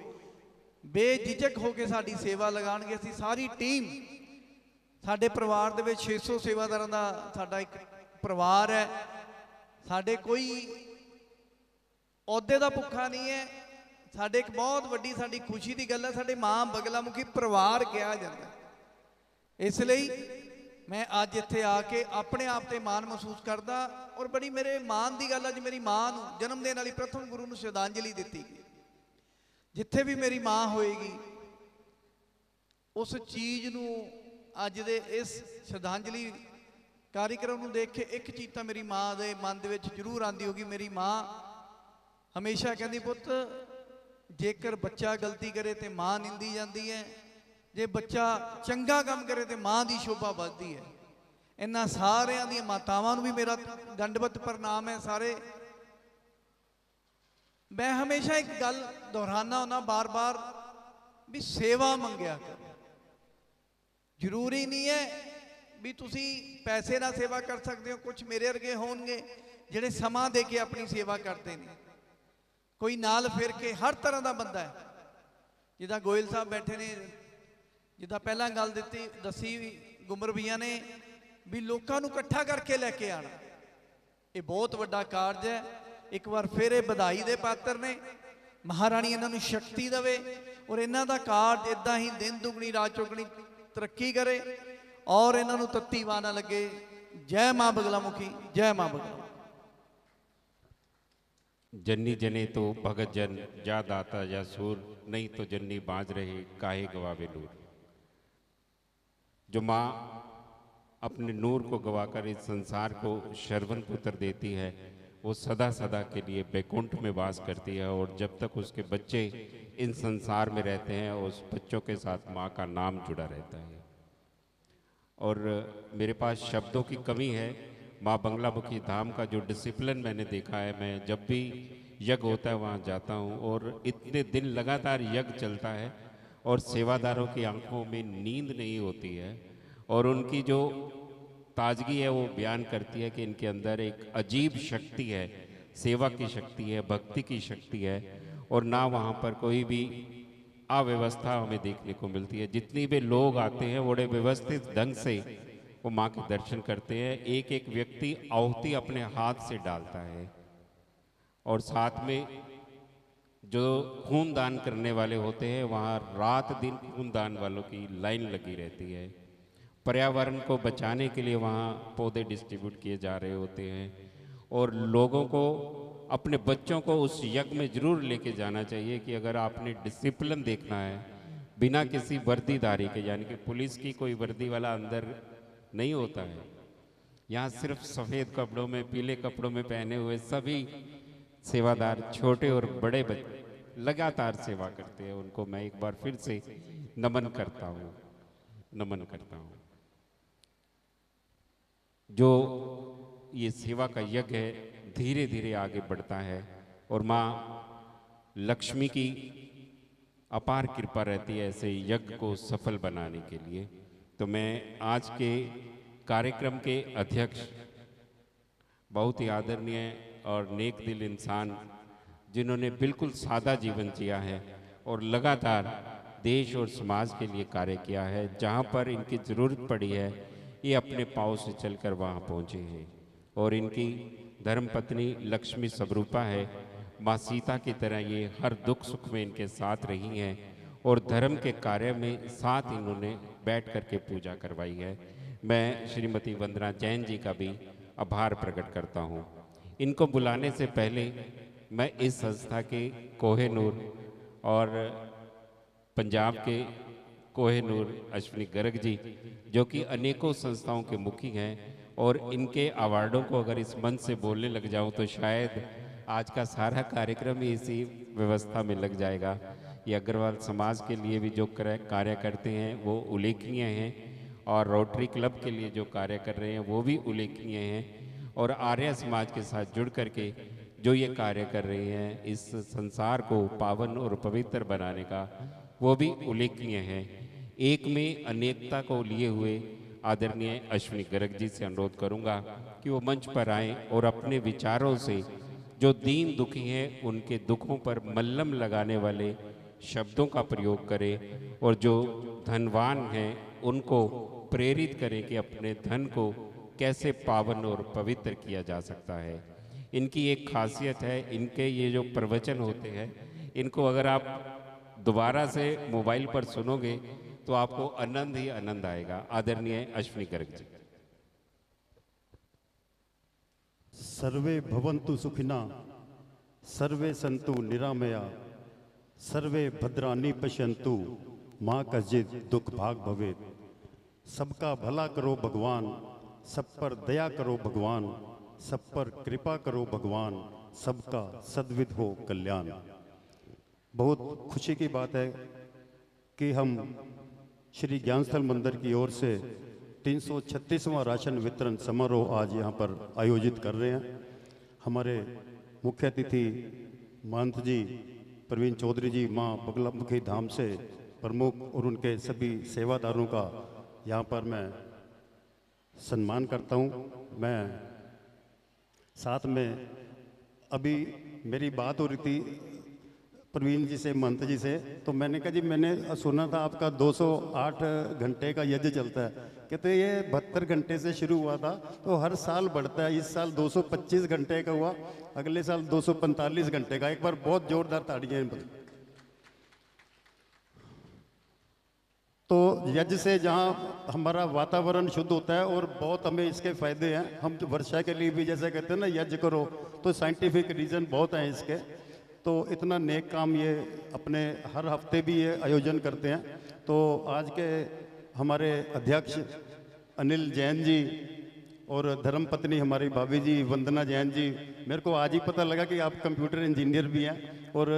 ਬੇਝਿਜਕ ਹੋ ਕੇ ਸਾਡੀ ਸੇਵਾ ਲਗਾਉਣਗੇ। ਅਸੀਂ ਸਾਰੀ ਟੀਮ, ਸਾਡੇ ਪਰਿਵਾਰ ਦੇ ਵਿੱਚ 600 ਸੇਵਾਦਾਰਾਂ ਦਾ ਸਾਡਾ ਇੱਕ ਪਰਿਵਾਰ ਹੈ। ਸਾਡੇ ਕੋਈ ਅਹੁਦੇ ਦਾ ਭੁੱਖਾ ਨਹੀਂ ਹੈ। ਸਾਡੇ ਇੱਕ ਬਹੁਤ ਵੱਡੀ ਸਾਡੀ ਖੁਸ਼ੀ ਦੀ ਗੱਲ ਹੈ, ਸਾਡੇ ਮਾਂ ਬਗਲਾ ਮੁਖੀ ਪਰਿਵਾਰ ਕਿਹਾ ਜਾਂਦਾ। ਇਸ ਲਈ ਮੈਂ ਅੱਜ ਇੱਥੇ ਆ ਕੇ ਆਪਣੇ ਆਪ ਤੇ ਮਾਣ ਮਹਿਸੂਸ ਕਰਦਾ, ਔਰ ਬੜੀ ਮੇਰੇ ਮਾਣ ਦੀ ਗੱਲ ਅੱਜ ਮੇਰੀ ਮਾਂ ਨੂੰ ਜਨਮ ਦੇਣ ਵਾਲੀ ਪ੍ਰਥਮ ਗੁਰੂ ਨੂੰ ਸ਼ਰਧਾਂਜਲੀ ਦਿੱਤੀ ਗਈ। ਜਿੱਥੇ ਵੀ ਮੇਰੀ ਮਾਂ ਹੋਏਗੀ, ਉਸ ਚੀਜ਼ ਨੂੰ, ਅੱਜ ਦੇ ਇਸ ਸ਼ਰਧਾਂਜਲੀ ਕਾਰਿਕ੍ਰਮ ਨੂੰ ਦੇਖ ਕੇ ਇੱਕ ਚੀਜ਼ ਤਾਂ ਮੇਰੀ ਮਾਂ ਦੇ ਮਨ ਦੇ ਵਿੱਚ ਜ਼ਰੂਰ ਆਉਂਦੀ ਹੋਗੀ। ਮੇਰੀ ਮਾਂ ਹਮੇਸ਼ਾ ਕਹਿੰਦੀ, ਪੁੱਤ ਜੇਕਰ ਬੱਚਾ ਗਲਤੀ ਕਰੇ ਤੇ ਮਾਂ ਨਿੰਦੀ ਜਾਂਦੀ ਹੈ, ਜੇ ਬੱਚਾ ਚੰਗਾ ਕੰਮ ਕਰੇ ਤੇ ਮਾਂ ਦੀ ਸ਼ੋਭਾ ਵੱਧਦੀ ਹੈ। ਇਹਨਾਂ ਸਾਰਿਆਂ ਦੀਆਂ ਮਾਤਾਵਾਂ ਨੂੰ ਵੀ ਮੇਰਾ ਦੰਡਵਤ ਪ੍ਰਣਾਮ ਹੈ। ਸਾਰੇ ਮੈਂ ਹਮੇਸ਼ਾ ਇੱਕ ਗੱਲ ਦੁਹਰਾਨਾ ਹੁੰਦਾ ਬਾਰ-ਬਾਰ ਵੀ ਸੇਵਾ ਮੰਗਿਆ ਕਰ। ਜ਼ਰੂਰੀ ਨਹੀਂ ਹੈ ਵੀ ਤੁਸੀਂ ਪੈਸੇ ਨਾਲ ਸੇਵਾ ਕਰ ਸਕਦੇ ਹੋ। ਕੁਝ ਮੇਰੇ ਵਰਗੇ ਹੋਣਗੇ ਜਿਹੜੇ ਸਮਾਂ ਦੇ ਕੇ ਆਪਣੀ ਸੇਵਾ ਕਰਦੇ ਨੇ, ਕੋਈ ਨਾਲ ਫਿਰ ਕੇ, ਹਰ ਤਰ੍ਹਾਂ ਦਾ ਬੰਦਾ ਹੈ। ਜਿੱਦਾਂ ਗੋਇਲ ਸਾਹਿਬ ਬੈਠੇ ਨੇ, ਜਿੱਦਾਂ ਪਹਿਲਾਂ ਗੱਲ ਦੱਸੀ ਗੁੰਮਰ ਭਈਆ ਨੇ ਵੀ ਲੋਕਾਂ ਨੂੰ ਇਕੱਠਾ ਕਰਕੇ ਲੈ ਕੇ ਆਣਾ, ਇਹ ਬਹੁਤ ਵੱਡਾ ਕਾਰਜ ਹੈ। ਇੱਕ ਵਾਰ ਫਿਰ ਇਹ ਵਧਾਈ ਦੇ ਪਾਤਰ ਨੇ। ਮਹਾਰਾਣੀ ਇਹਨਾਂ ਨੂੰ ਸ਼ਕਤੀ ਦੇਵੇ, ਔਰ ਇਹਨਾਂ ਦਾ ਕਾਰਜ ਇਦਾਂ ਹੀ ਦਿਨ ਦੁਗਣੀ ਰਾਤ ਚੌਗਣੀ ਤਰੱਕੀ ਕਰੇ, ਔਰ ਇਹਨਾਂ ਨੂੰ ਤੱਤੀ ਵਾਹ ਨਾ ਲੱਗੇ। ਜੈ ਮਾਂ ਬਗਲਾ ਮੁਖੀ, ਜੈ ਮਾਂ ਬਗਲਾ। जन्नी जने तो भगत जन, जा दाता जा सूर, नहीं तो जन्नी बाज रहे काहे गवावे नूर। जो माँ अपने नूर को गवाकर इस संसार को शरवण पुत्र देती है, वो सदा सदा के लिए बैकुंठ में वास करती है, और जब तक उसके बच्चे इन संसार में रहते हैं, उस बच्चों के साथ माँ का नाम जुड़ा रहता है। और मेरे पास शब्दों की कमी है। माँ बंगलामुखी धाम का जो डिसिप्लिन मैंने देखा है, मैं जब भी यज्ञ होता है वहाँ जाता हूँ और इतने दिन लगातार यज्ञ चलता है और सेवादारों की आंखों में नींद नहीं होती है और उनकी जो ताजगी है वो बयान करती है कि इनके अंदर एक अजीब शक्ति है, सेवा की शक्ति है, भक्ति की शक्ति है और ना वहाँ पर कोई भी अव्यवस्था हमें देखने को मिलती है। जितनी भी लोग आते हैं बड़े व्यवस्थित ढंग से वो माँ के दर्शन करते हैं। एक एक व्यक्ति आहुति अपने हाथ से डालता है और साथ में जो खून दान करने वाले होते हैं वहाँ रात दिन खून दान वालों की लाइन लगी रहती है। पर्यावरण को बचाने के लिए वहाँ पौधे डिस्ट्रीब्यूट किए जा रहे होते हैं और लोगों को अपने बच्चों को उस यज्ञ में जरूर लेके जाना चाहिए कि अगर आपने डिसिप्लिन देखना है बिना किसी वर्दीधारी के, यानी कि पुलिस की कोई वर्दी वाला अंदर नहीं होता है। यहाँ सिर्फ सफ़ेद कपड़ों में, पीले कपड़ों में पहने हुए सभी सेवादार, छोटे और बड़े बच्चे लगातार सेवा करते हैं। उनको मैं एक बार फिर से नमन करता हूँ। जो ये सेवा का यज्ञ है धीरे धीरे आगे बढ़ता है और माँ लक्ष्मी की अपार कृपा रहती है ऐसे यज्ञ को सफल बनाने के लिए। तो मैं आज के कार्यक्रम के अध्यक्ष, बहुत ही आदरणीय और नेक दिल इंसान जिन्होंने बिल्कुल सादा जीवन जिया है और लगातार देश और समाज के लिए कार्य किया है, जहाँ पर इनकी ज़रूरत पड़ी है ये अपने पाँव से चलकर वहाँ पहुँचे हैं और इनकी धर्मपत्नी लक्ष्मी स्वरूपा है। माँ सीता की तरह ये हर दुख सुख में इनके साथ रही हैं और धर्म के कार्य में साथ इन्होंने बैठ कर के पूजा करवाई है। मैं श्रीमती वंदना जैन जी का भी आभार प्रकट करता हूँ। इनको बुलाने से पहले मैं इस संस्था के कोहिनूर और पंजाब के कोहिनूर अश्विनी गर्ग जी, जो कि अनेकों संस्थाओं के मुखी हैं और इनके अवार्डों को अगर इस मंच से बोलने लग जाऊं तो शायद आज का सारा कार्यक्रम ही इसी व्यवस्था में लग जाएगा। ये अग्रवाल समाज के लिए भी जो कार्य करते हैं वो उल्लेखनीय हैं और रोटरी क्लब के लिए जो कार्य कर रहे हैं वो भी उल्लेखनीय हैं और आर्य समाज के साथ जुड़ करके जो ये कार्य कर रहे हैं इस संसार को पावन और पवित्र बनाने का, वो भी उल्लेखनीय है। एक में अनेकता को लिए हुए आदरणीय अश्विनी गर्ग जी से अनुरोध करूंगा कि वो मंच पर आएं और अपने विचारों से जो दीन दुखी हैं उनके दुखों पर मल्लम लगाने वाले शब्दों का प्रयोग करें और जो धनवान हैं उनको प्रेरित करें कि अपने धन को कैसे पावन और पवित्र किया जा सकता है। इनकी एक खासियत है, इनके ये जो प्रवचन होते हैं इनको अगर आप दोबारा से मोबाइल पर सुनोगे तो आपको आनंद ही आनंद आएगा। आदरणीय अश्विनी गर्ग जी। सर्वे भवन्तु सुखिना, सर्वे सन्तु निरामया, सर्वे भद्राणि पश्यन्तु, माँ कश्चित् दुख भाग भवेत्। सबका भला करो भगवान, सब पर दया करो भगवान, सब पर कृपा करो भगवान, सबका सद्विध हो कल्याण। बहुत खुशी की बात है कि हम श्री ज्ञानस्थल मंदिर की ओर से 336वां राशन वितरण समारोह आज यहाँ पर आयोजित कर रहे हैं। हमारे मुख्य अतिथि महंत जी प्रवीण चौधरी जी माँ बगलामुखी धाम से प्रमुख और उनके सभी सेवादारों का यहाँ पर मैं सम्मान करता हूँ। मैं साथ में अभी मेरी बात हो रही थी प्रवीण जी से, महंत जी से, तो मैंने कहा जी मैंने सुना था आपका 208 घंटे का यज्ञ चलता है। कहते ये 72 घंटे से शुरू हुआ था तो हर साल बढ़ता है। इस साल 225 घंटे का हुआ, अगले साल 245 घंटे का। एक बार बहुत जोरदार ताड़ियां। तो यज्ञ से जहाँ हमारा वातावरण शुद्ध होता है और बहुत हमें इसके फायदे हैं। हम वर्षा के लिए भी जैसे कहते हैं ना यज्ञ करो, तो साइंटिफिक रीज़न बहुत हैं इसके। तो इतना नेक काम ये अपने हर हफ्ते भी ये आयोजन करते हैं। तो आज के हमारे अध्यक्ष अनिल जैन जी और धर्मपत्नी हमारी भाभी जी वंदना जैन जी, मेरे को आज ही पता लगा कि आप कंप्यूटर इंजीनियर भी हैं और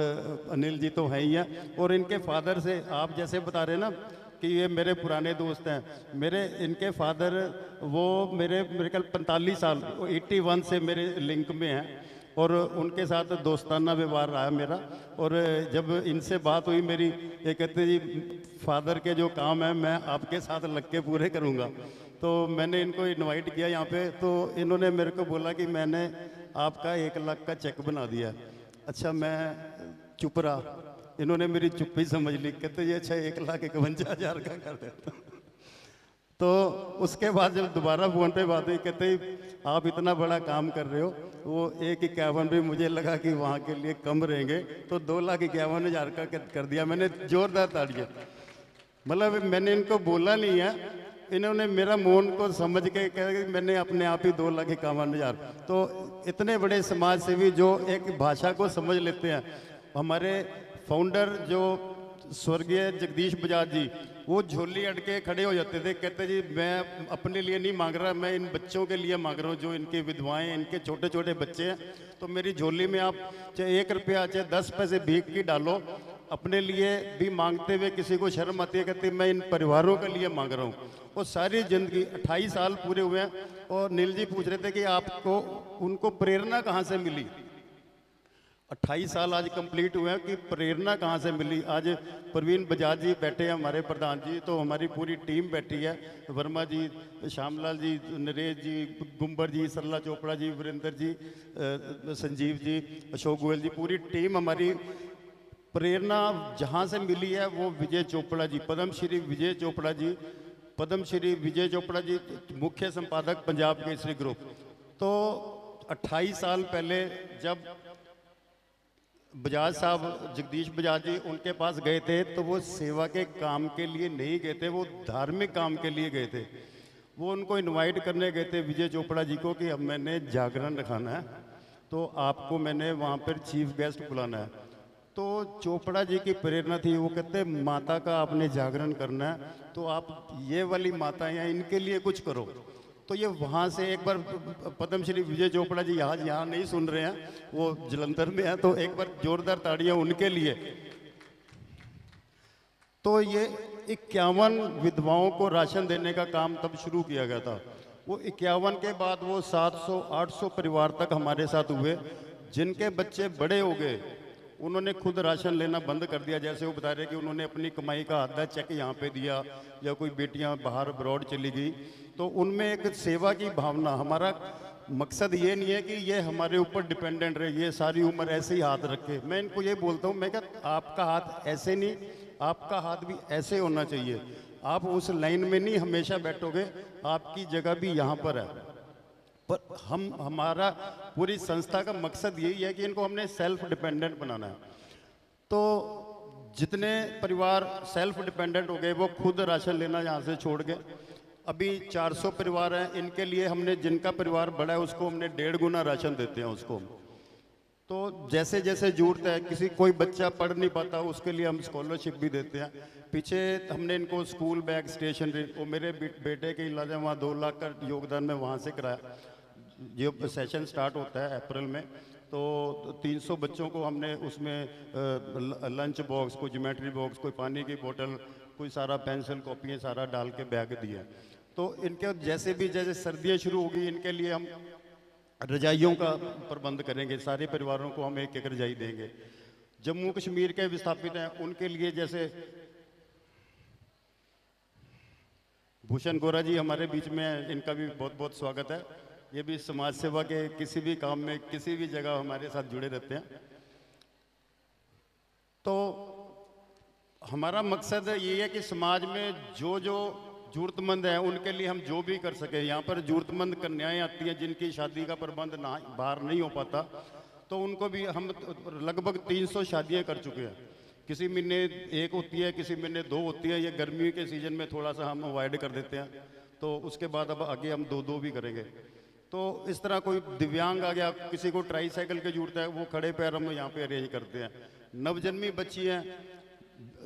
अनिल जी तो हैं ही हैं। और इनके फादर से आप जैसे बता रहे ना कि ये मेरे पुराने दोस्त हैं। मेरे इनके फादर वो मेरे ख्याल 45 साल 81 से मेरे लिंक में हैं और उनके साथ दोस्ताना व्यवहार रहा है मेरा। और जब इनसे बात हुई मेरी, ये कहते जी फादर के जो काम है मैं आपके साथ लग के पूरे करूँगा। तो मैंने इनको इनवाइट किया यहाँ पे, तो इन्होंने मेरे को बोला कि मैंने आपका 1 लाख का चेक बना दिया। अच्छा, मैं चुप रहा, इन्होंने मेरी चुप्पी समझ ली। कहते जी अच्छा 1,51,000 का कर देता। तो उसके बाद जब दोबारा फ़ोन पे बात हुई, कहते आप इतना बड़ा काम कर रहे हो, वो 1,51 भी मुझे लगा कि वहाँ के लिए कम रहेंगे, तो 2,51,000 का कर दिया मैंने। जोरदार तालियां। मतलब मैंने इनको बोला नहीं है, इन्होंने मेरा मौन को समझ के कहा कि मैंने अपने आप ही 2,51,000। तो इतने बड़े समाज सेवी जो एक भाषा को समझ लेते हैं। हमारे फाउंडर जो स्वर्गीय जगदीश बजाज जी, वो झोली अटके खड़े हो जाते थे, कहते जी मैं अपने लिए नहीं मांग रहा, मैं इन बच्चों के लिए मांग रहा हूँ जो इनकी विधवाएं, इनके छोटे छोटे बच्चे हैं। तो मेरी झोली में आप चाहे 1 रुपया चाहे 10 पैसे भीख की डालो, अपने लिए भी मांगते हुए किसी को शर्म आती है, कहते मैं इन परिवारों के लिए मांग रहा हूँ। वो सारी ज़िंदगी 28 साल पूरे हुए हैं। और नील जी पूछ रहे थे कि आपको उनको प्रेरणा कहाँ से मिली। 28 साल आज कंप्लीट हुए हैं कि प्रेरणा कहाँ से मिली। आज प्रवीण बजाज जी बैठे हैं, हमारे प्रधान जी, तो हमारी पूरी टीम बैठी है, वर्मा जी, श्यामलाल जी, नरेश जी, गुम्बर जी, सरला चोपड़ा जी, वीरेंद्र जी, संजीव जी, अशोक गोयल जी, पूरी टीम हमारी। प्रेरणा जहाँ से मिली है वो विजय चोपड़ा जी, पद्मश्री विजय चोपड़ा जी, पद्मश्री विजय चोपड़ा जी मुख्य संपादक पंजाब केसरी ग्रुप। तो 28 साल पहले जब बजाज साहब, जगदीश बजाज जी उनके पास गए थे, तो वो सेवा के काम के लिए नहीं गए थे, वो धार्मिक काम के लिए गए थे। वो उनको इनवाइट करने गए थे विजय चोपड़ा जी को कि अब मैंने जागरण रखाना है, तो आपको मैंने वहाँ पर चीफ गेस्ट बुलाना है। तो चोपड़ा जी की प्रेरणा थी, वो कहते माता का आपने जागरण करना है, तो आप ये वाली माताएं हैं, इनके लिए कुछ करो। तो ये वहाँ से एक बार पद्मश्री विजय चोपड़ा जी यहाँ नहीं सुन रहे हैं, वो जलंधर में हैं, तो एक बार जोरदार ताड़ियाँ उनके लिए। तो ये 51 विधवाओं को राशन देने का काम तब शुरू किया गया था। वो 51 के बाद वो 700-800 परिवार तक हमारे साथ हुए, जिनके बच्चे बड़े हो गए उन्होंने खुद राशन लेना बंद कर दिया। जैसे वो बता रहे कि उन्होंने अपनी कमाई का आधा चेक यहाँ पे दिया, या कोई बेटियाँ बाहर अब्रॉड चली गई, तो उनमें एक सेवा की भावना। हमारा मकसद ये नहीं है कि ये हमारे ऊपर डिपेंडेंट रहे, ये सारी उम्र ऐसे ही हाथ रखे। मैं इनको ये बोलता हूँ, मैं क्या आपका हाथ ऐसे नहीं, आपका हाथ भी ऐसे होना चाहिए। आप उस लाइन में नहीं हमेशा बैठोगे, आपकी जगह भी यहाँ पर है। पर हमारा पूरी संस्था का मकसद यही है कि इनको हमने सेल्फ डिपेंडेंट बनाना है। तो जितने परिवार सेल्फ डिपेंडेंट हो गए वो खुद राशन लेना यहाँ से छोड़ गए। अभी 400 परिवार हैं, इनके लिए हमने, जिनका परिवार बड़ा है उसको हमने 1.5 गुना राशन देते हैं उसको। तो जैसे जैसे जरूरत है, किसी कोई बच्चा पढ़ नहीं पाता उसके लिए हम स्कॉलरशिप भी देते हैं। पीछे हमने इनको स्कूल बैग, स्टेशनरी, वो मेरे बेटे के इलाज है, वहाँ 2 लाख का योगदान मैं वहाँ से कराया। जो सेशन स्टार्ट होता है अप्रैल में, तो 300 बच्चों को हमने उसमें लंच बॉक्स, कोई ज्योमेट्री बॉक्स, कोई पानी की बोतल, कोई सारा पेंसिल, कॉपियाँ सारा डाल के बैग दिए। तो इनके जैसे सर्दियाँ शुरू होगी, इनके लिए हम रजाइयों का प्रबंध करेंगे। सारे परिवारों को हम 1-1 रजाई देंगे। जम्मू कश्मीर के विस्थापित हैं उनके लिए, जैसे भूषण गोरा जी हमारे बीच में हैं, इनका भी बहुत बहुत स्वागत है। ये भी समाज सेवा के किसी भी काम में, किसी भी जगह हमारे साथ जुड़े रहते हैं। तो हमारा मकसद ये है कि समाज में जो जो जरूरतमंद है उनके लिए हम जो भी कर सके। यहाँ पर जरूरतमंद कन्याएं आती हैं जिनकी शादी का प्रबंध ना बाहर नहीं हो पाता, तो उनको भी हम लगभग 300 शादियाँ कर चुके हैं। किसी महीने 1 होती है, किसी महीने 2 होती है। ये गर्मी के सीज़न में थोड़ा सा हम अवॉइड कर देते हैं, तो उसके बाद अब आगे हम 2-2 भी करेंगे। तो इस तरह कोई दिव्यांग आ गया, किसी को ट्राईसाइकिल की जरूरत है, वो खड़े पैर हम यहाँ पे अरेंज करते हैं। नवजन्मी बच्ची हैं,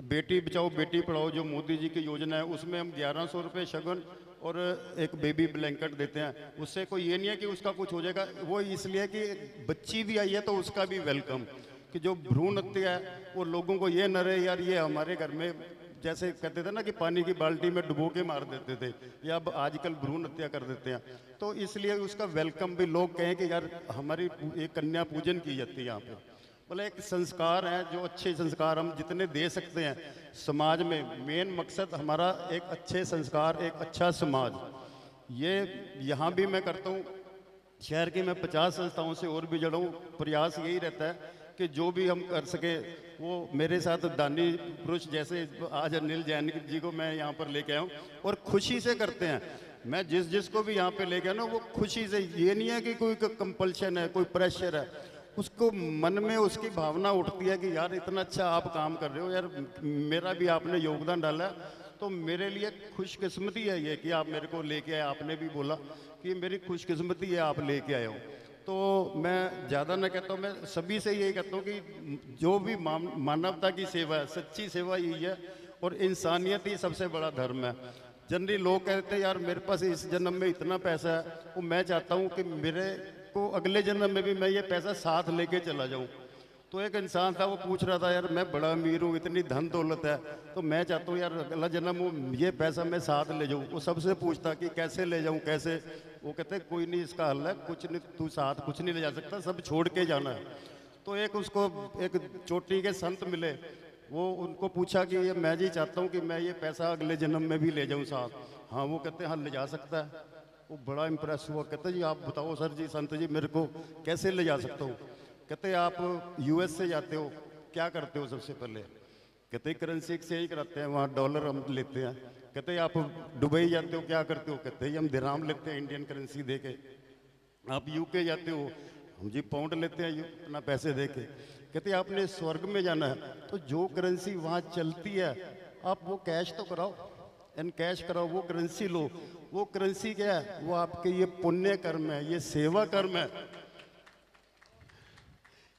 बेटी बचाओ बेटी पढ़ाओ जो मोदी जी की योजना है, उसमें हम 1100 रुपये शगन और एक बेबी ब्लैंकेट देते हैं। उससे कोई ये नहीं है कि उसका कुछ हो जाएगा, वो इसलिए कि बच्ची भी आई है तो उसका भी वेलकम। कि जो भ्रूण हत्या है वो लोगों को ये न रहे यार ये हमारे घर में जैसे कहते थे ना कि पानी की बाल्टी में डुबो के मार देते थे, या अब आजकल भ्रूण हत्या कर देते हैं। तो इसलिए उसका वेलकम भी लोग कहें कि यार हमारी एक कन्या पूजन की जाती है यहाँ पे। बोले एक संस्कार है, जो अच्छे संस्कार हम जितने दे सकते हैं समाज में, मेन मकसद हमारा एक अच्छे संस्कार, एक अच्छा समाज, ये यहाँ भी मैं करता हूँ। शहर की मैं 50 संस्थाओं से और भी जुड़ा हूँ। प्रयास यही रहता है कि जो भी हम कर सके वो मेरे साथ दानी पुरुष, जैसे आज अनिल जैन जी को मैं यहाँ पर लेके आया हूँ, और खुशी से करते हैं। मैं जिसको भी यहाँ पे लेके आया ना, वो खुशी से, ये नहीं है कि कोई कंपल्शन है, कोई प्रेशर है, उसको मन में उसकी भावना उठती है कि यार इतना अच्छा आप काम कर रहे हो, यार मेरा भी आपने योगदान डाला है, तो मेरे लिए खुशकिस्मती है ये कि आप मेरे को लेके आए। आपने भी बोला कि मेरी खुशकिस्मती है आप लेके आए हो। तो मैं ज़्यादा ना कहता हूँ, मैं सभी से यही कहता हूँ कि जो भी मानवता की सेवा है, सच्ची सेवा यही है, और इंसानियत ही सबसे बड़ा धर्म है। जनरली लोग कहते हैं यार मेरे पास इस जन्म में इतना पैसा है, वो मैं चाहता हूँ कि मेरे को अगले जन्म में भी मैं ये पैसा साथ लेके चला जाऊँ। तो एक इंसान था, वो पूछ रहा था यार मैं बड़ा अमीर हूँ, इतनी धन दौलत है, तो मैं चाहता हूँ यार अगला जन्म वो ये पैसा मैं साथ ले जाऊँ। वो सबसे पूछता कि कैसे ले जाऊँ, कैसे? वो कहते कोई नहीं, इसका हल है, कुछ नहीं, तू साथ कुछ नहीं ले जा सकता, सब छोड़ के जाना है। तो एक उसको एक चोटी के संत मिले, वो उनको पूछा कि ये मैं जी चाहता हूँ कि मैं ये पैसा अगले जन्म में भी ले जाऊँ साथ। हाँ, वो कहते हाँ ले जा सकता है। वो बड़ा इम्प्रेस हुआ, कहते जी आप बताओ सर जी, संत जी मेरे को कैसे ले जा सकता हूँ? कहते आप यूएस से जाते हो, क्या करते हो सबसे पहले? कहते करेंसी एक्सचेंज कराते हैं, वहाँ डॉलर हम लेते हैं। कहते आप दुबई जाते हो, क्या करते हो? कहते हम दिरहाम लेते हैं इंडियन करेंसी दे के। आप यूके जाते हो, हम जी पाउंड लेते हैं अपना पैसे दे के। कहते आपने स्वर्ग में जाना है तो जो करेंसी वहाँ चलती है आप वो कैश तो कराओ, एन कैश कराओ, वो करेंसी लो। वो करेंसी क्या है? वो आपके ये पुण्य कर्म है, ये सेवा कर्म है।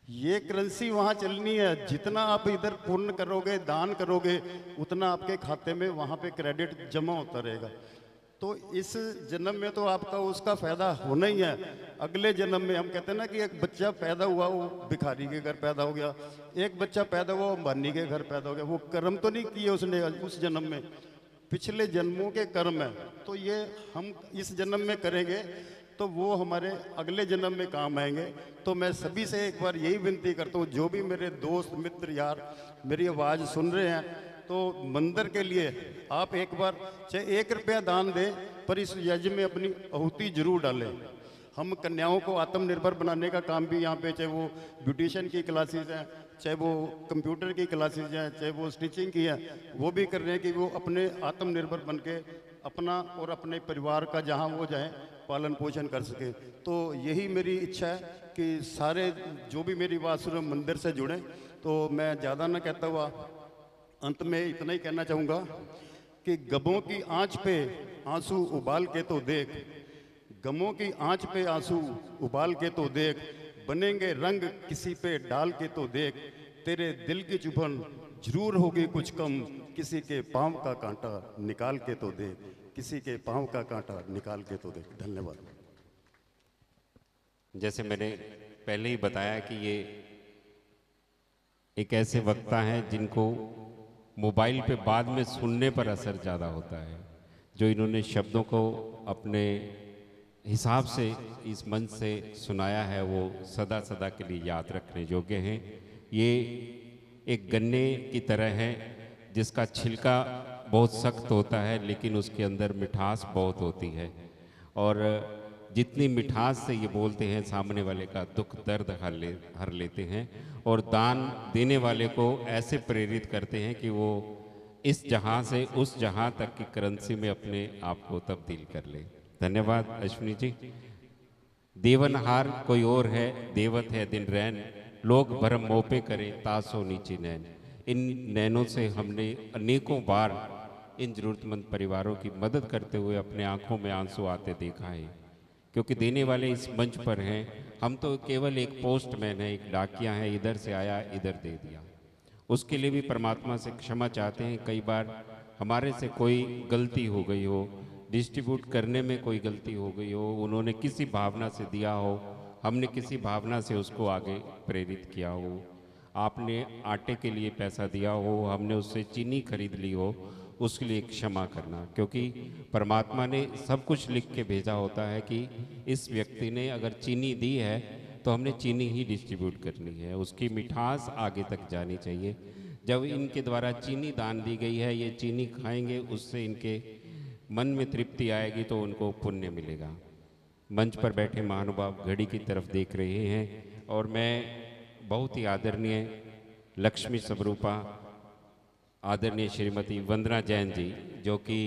ये करेंसी वहाँ चलनी है, जितना आप इधर पुण्य करोगे, दान करोगे, उतना आपके खाते में वहाँ पे क्रेडिट जमा होता रहेगा। तो इस जन्म में तो आपका उसका फायदा होना ही है। अगले जन्म में हम कहते हैं ना कि एक बच्चा पैदा हुआ वो भिखारी के घर पैदा हो गया, एक बच्चा पैदा हुआ वो अंबानी के घर पैदा हो गया। वो कर्म तो नहीं किए उसने उस जन्म में, पिछले जन्मों के कर्म है। तो ये हम इस जन्म में करेंगे तो वो हमारे अगले जन्म में काम आएंगे। तो मैं सभी से एक बार यही विनती करता हूँ, जो भी मेरे दोस्त मित्र यार मेरी आवाज़ सुन रहे हैं, तो मंदिर के लिए आप एक बार चाहे 1 रुपया दान दें, पर इस यज्ञ में अपनी आहुति जरूर डालें। हम कन्याओं को आत्मनिर्भर बनाने का काम भी यहाँ पे, चाहे वो ब्यूटिशियन की क्लासेस हैं, चाहे वो कंप्यूटर की क्लासेस हैं, चाहे वो स्टिचिंग की है, वो भी कर रहे हैं कि वो अपने आत्मनिर्भर बन के अपना और अपने परिवार का जहाँ वो जाएँ पालन पोषण कर सके। तो यही मेरी इच्छा है कि सारे जो भी मेरी बात सुने मंदिर से जुड़ें। तो मैं ज़्यादा ना कहता हुआ अंत में इतना ही कहना चाहूँगा कि गमों की आँच पे आंसू उबाल के तो देख, गमों की आँच पे आंसू उबाल के तो देख, बनेंगे रंग किसी पे डाल के तो देख, तेरे दिल की चुभन जरूर होगी कुछ कम, किसी के पाँव का कांटा निकाल के तो देख, किसी के पाँव का कांटा निकाल के तो देख। धन्यवाद। जैसे मैंने पहले ही बताया कि ये एक ऐसे वक्ता हैं जिनको मोबाइल पे बाद में सुनने पर असर ज़्यादा होता है। जो इन्होंने शब्दों को अपने हिसाब से इस मंच से सुनाया है वो सदा सदा के लिए याद रखने योग्य हैं। ये एक गन्ने की तरह है जिसका छिलका बहुत सख्त होता है लेकिन उसके अंदर मिठास बहुत होती है, और जितनी मिठास से ये बोलते हैं सामने वाले का दुख दर्द हर लेते हैं, और दान देने वाले को ऐसे प्रेरित करते हैं कि वो इस जहां से उस जहां तक की करेंसी में अपने आप को तब्दील कर ले। धन्यवाद अश्विनी जी। देवनहार कोई और है, देवत है दिन रैन, लोग भरम मोपे करें तासो नीचे नैन। इन नैनों से हमने अनेकों बार इन ज़रूरतमंद परिवारों की मदद करते हुए अपने आंखों में आंसू आते देखा है, क्योंकि देने वाले इस मंच पर हैं। हम तो केवल एक पोस्टमैन है, एक डाकिया है, इधर से आया इधर दे दिया। उसके लिए भी परमात्मा से क्षमा चाहते हैं। कई बार हमारे से कोई गलती हो गई हो, डिस्ट्रीब्यूट करने में कोई गलती हो गई हो, उन्होंने किसी भावना से दिया हो, हमने किसी भावना से उसको आगे प्रेरित किया हो। आपने आटे के लिए पैसा दिया हो, हमने उससे चीनी खरीद ली हो, उसके लिए क्षमा करना, क्योंकि परमात्मा ने सब कुछ लिख के भेजा होता है कि इस व्यक्ति ने अगर चीनी दी है तो हमने चीनी ही डिस्ट्रीब्यूट करनी है, उसकी मिठास आगे तक जानी चाहिए। जब इनके द्वारा चीनी दान दी गई है, ये चीनी खाएंगे, उससे इनके मन में तृप्ति आएगी तो उनको पुण्य मिलेगा। मंच पर बैठे महानुभाव घड़ी की तरफ देख रहे हैं और मैं बहुत ही आदरणीय लक्ष्मी स्वरूपा आदरणीय श्रीमती वंदना जैन जी, जो कि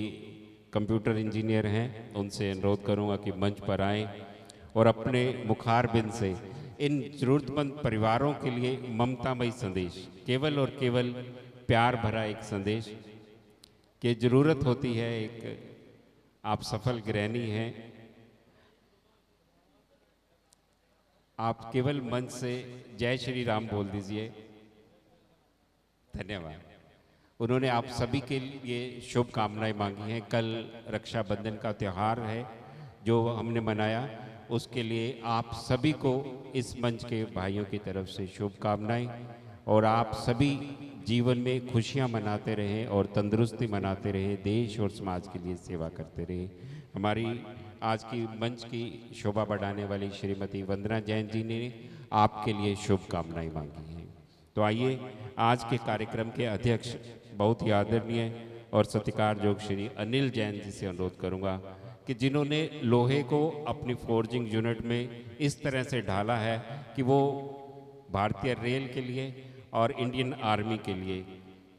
कंप्यूटर इंजीनियर हैं, उनसे अनुरोध करूंगा कि मंच पर आएं और अपने मुखारबिंद से इन ज़रूरतमंद परिवारों के लिए ममतामयी संदेश, केवल और केवल प्यार भरा एक संदेश कि ज़रूरत होती है। एक आप सफल गृहिणी हैं, आप केवल मंच से जय श्री राम बोल दीजिए। धन्यवाद। उन्होंने आप सभी के लिए शुभकामनाएं मांगी हैं। कल रक्षाबंधन का त्यौहार है जो हमने मनाया, उसके लिए आप सभी को इस मंच के भाइयों की तरफ से शुभकामनाएं, और आप सभी जीवन में खुशियां मनाते रहें और तंदुरुस्ती मनाते रहें, देश और समाज के लिए सेवा करते रहें। हमारी आज की मंच की शोभा बढ़ाने वाली श्रीमती वंदना जैन जी ने आपके लिए शुभकामनाएं मांगी हैं। तो आइए आज के कार्यक्रम के अध्यक्ष बहुत ही आदरणीय और सत्कारयोग श्री अनिल जैन जी से अनुरोध करूंगा कि जिन्होंने लोहे को अपनी फोर्जिंग यूनिट में इस तरह से ढाला है कि वो भारतीय रेल के लिए और इंडियन आर्मी के लिए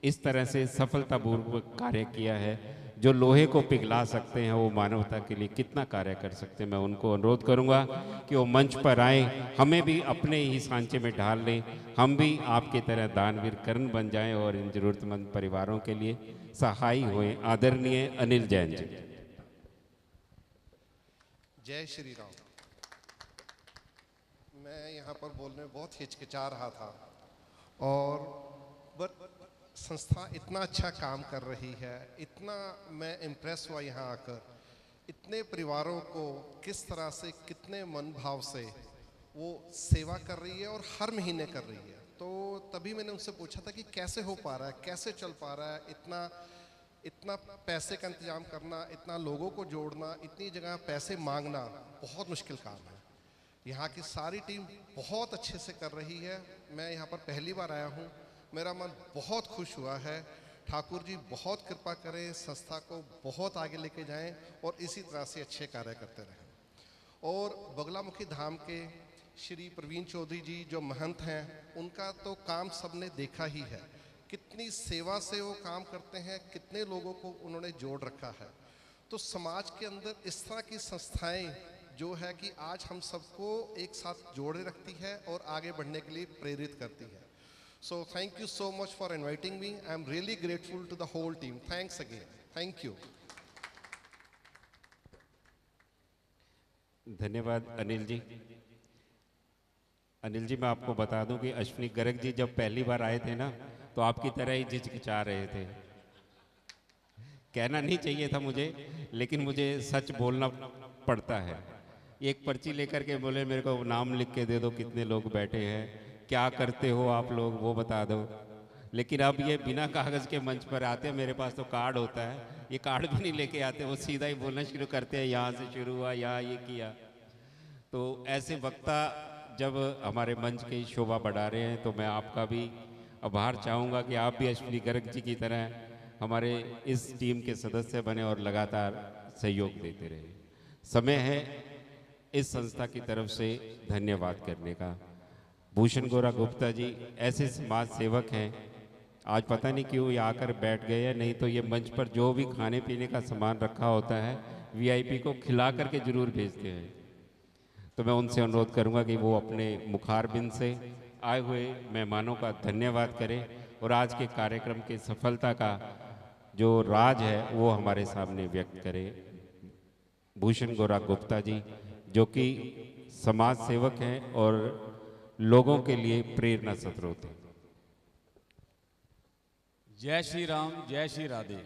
इस तरह से सफलतापूर्वक कार्य किया है। जो लोहे को पिघला सकते हैं वो मानवता के लिए कितना कार्य कर सकते हैं। मैं उनको अनुरोध करूंगा कि वो मंच पर आए, हमें भी अपने ही सांचे में ढाल लें, हम भी आपकी तरह दानवीर कर्ण बन जाएं और इन जरूरतमंद परिवारों के लिए सहाय हुए। आदरणीय अनिल जैन जी। जय श्री राम। मैं यहाँ पर बोलने में बहुत हिचकिचा रहा था, और संस्था इतना अच्छा काम कर रही है, इतना मैं इम्प्रेस हुआ यहाँ आकर। इतने परिवारों को किस तरह से, कितने मन भाव से वो सेवा कर रही है और हर महीने कर रही है। तो तभी मैंने उनसे पूछा था कि कैसे हो पा रहा है, कैसे चल पा रहा है, इतना पैसे का इंतजाम करना, इतना लोगों को जोड़ना, इतनी जगह पैसे मांगना बहुत मुश्किल काम है। यहाँ की सारी टीम बहुत अच्छे से कर रही है। मैं यहाँ पर पहली बार आया हूँ, मेरा मन बहुत खुश हुआ है। ठाकुर जी बहुत कृपा करें, संस्था को बहुत आगे लेके जाएं और इसी तरह से अच्छे कार्य करते रहें। और बगलामुखी धाम के श्री प्रवीण चौधरी जी जो महंत हैं, उनका तो काम सबने देखा ही है, कितनी सेवा से वो काम करते हैं, कितने लोगों को उन्होंने जोड़ रखा है। तो समाज के अंदर इस तरह की संस्थाएं जो है कि आज हम सबको एक साथ जोड़े रखती है और आगे बढ़ने के लिए प्रेरित करती है। So thank you so much for inviting me. I am really grateful to the whole team. Thanks again. Thank you. धन्यवाद अनिल जी। अनिल जी, मैं आपको बता दूं कि अश्विनी गर्ग जी जब पहली बार आए थे ना, तो आपकी तरह ही झिझकिचा रहे थे। कहना नहीं चाहिए था मुझे, लेकिन मुझे सच बोलना पड़ता है। एक पर्ची लेकर के बोले मेरे को नाम लिख के दे दो, कितने लोग बैठे हैं, क्या करते हो आप लोग, वो बता दो। लेकिन अब ये बिना कागज़ के मंच पर आते हैं। मेरे पास तो कार्ड होता है, ये कार्ड भी नहीं लेके आते, वो सीधा ही बोलना शुरू करते हैं, यहाँ से शुरू हुआ, यहाँ ये किया। तो ऐसे वक्ता जब हमारे मंच की शोभा बढ़ा रहे हैं, तो मैं आपका भी आभार चाहूँगा कि आप भी अश्विनी गर्ग जी की तरह हमारे इस टीम के सदस्य बने और लगातार सहयोग देते रहे। समय है इस संस्था की तरफ से धन्यवाद करने का। भूषण गोरा गुप्ता जी ऐसे समाज सेवक हैं, आज पता नहीं क्यों ये आकर बैठ गए हैं, नहीं तो ये मंच पर जो भी खाने पीने का सामान रखा होता है वीआईपी को खिला करके जरूर भेजते हैं। तो मैं उनसे अनुरोध करूंगा कि वो अपने मुखारबिंद से आए हुए मेहमानों का धन्यवाद करें और आज के कार्यक्रम की सफलता का जो राज है वो हमारे सामने व्यक्त करें। भूषण गोरा गुप्ता जी जो कि समाज सेवक हैं और लोगों के लिए प्रेरणा स्रोत हैं। जय श्री राम, जय श्री राधे।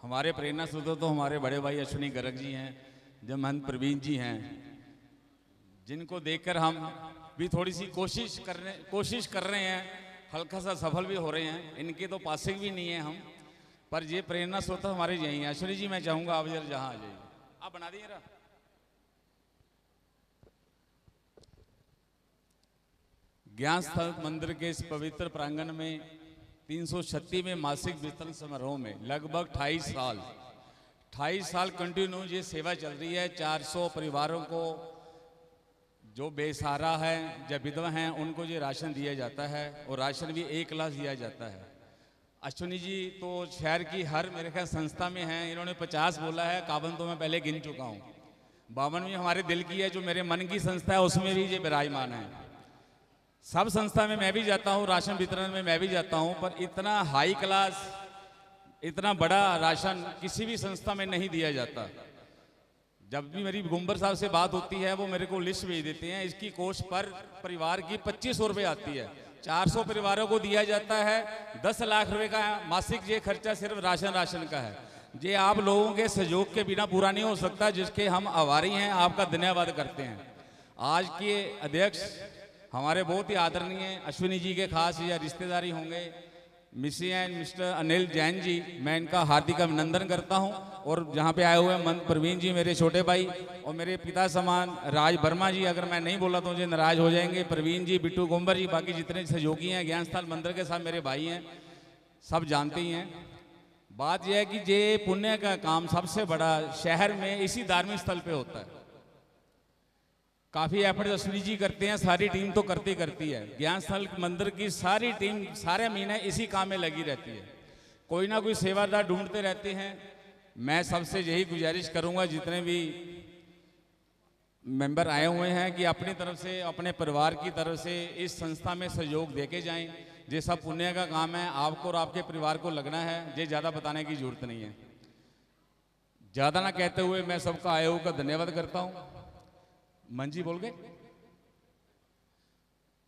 हमारे प्रेरणा स्रोत तो हमारे बड़े भाई अश्विनी गर्ग जी हैं, जब महंत प्रवीण जी हैं, जिनको देखकर हम भी थोड़ी सी कोशिश कर रहे हैं हल्का सा सफल भी हो रहे हैं, इनके तो पासिंग भी नहीं है हम, पर ये प्रेरणा स्रोत हमारे यही हैं। अश्विनी जी मैं चाहूँगा आप जरा जहाँ आ जाइए, आप बना दिए रहा। ज्ञान स्थल मंदिर के इस पवित्र प्रांगण में 336वें मासिक वितरण समारोह में लगभग 28 साल कंटिन्यू ये सेवा चल रही है। 400 परिवारों को जो बेसहारा है या विधवा हैं उनको ये राशन दिया जाता है, और राशन भी 1 गिलास दिया जाता है। अश्विनी जी तो शहर की हर मेरे ख्याल संस्था में हैं, इन्होंने 50 बोला है, 51 तो मैं पहले गिन चुका हूँ। 52 हमारे दिल की है, जो मेरे मन की संस्था है उसमें भी ये विराजमान है। सब संस्था में मैं भी जाता हूँ, राशन वितरण में मैं भी जाता हूँ, पर इतना हाई क्लास, इतना बड़ा राशन किसी भी संस्था में नहीं दिया जाता। जब भी मेरी गुंबर साहब से बात होती है वो मेरे को लिस्ट भेज देते हैं, इसकी कोस्ट पर परिवार की 2500 रुपये आती है। 400 परिवारों को दिया जाता है, 10 लाख रुपए का मासिक ये खर्चा सिर्फ राशन का है। ये आप लोगों के सहयोग के बिना पूरा नहीं हो सकता, जिसके हम आभारी हैं, आपका धन्यवाद करते हैं। आज के अध्यक्ष हमारे बहुत ही आदरणीय अश्विनी जी के खास या रिश्तेदारी होंगे, मिसी एंड मिस्टर अनिल जैन जी, मैं इनका हार्दिक अभिनंदन करता हूं। और जहां पे आए हुए हैं मंत प्रवीण जी मेरे छोटे भाई, और मेरे पिता समान राज वर्मा जी, अगर मैं नहीं बोला तो मुझे नाराज हो जाएंगे, प्रवीण जी, बिट्टू गोंबर जी, बाकी जितने सहयोगी हैं ज्ञान स्थल मंदिर के साथ मेरे भाई हैं, सब जानते ही हैं। बात यह है कि ये पुण्य का काम सबसे बड़ा शहर में इसी धार्मिक स्थल पे होता है। काफ़ी एफर्ट अश्विनी जी करते हैं, सारी टीम तो करती है। ज्ञान स्थल मंदिर की सारी टीम सारे महीने इसी काम में लगी रहती है, कोई ना कोई सेवादार ढूंढते रहते हैं। मैं सबसे यही गुजारिश करूंगा जितने भी मेंबर आए हुए हैं कि अपनी तरफ से, अपने परिवार की तरफ से इस संस्था में सहयोग देके जाएं। ये सब पुण्य का काम है, आपको और आपके परिवार को लगना है, ये ज़्यादा बताने की जरूरत नहीं है। ज़्यादा ना कहते हुए मैं सबका आए हुए का धन्यवाद करता हूँ। मन जी बोल गए।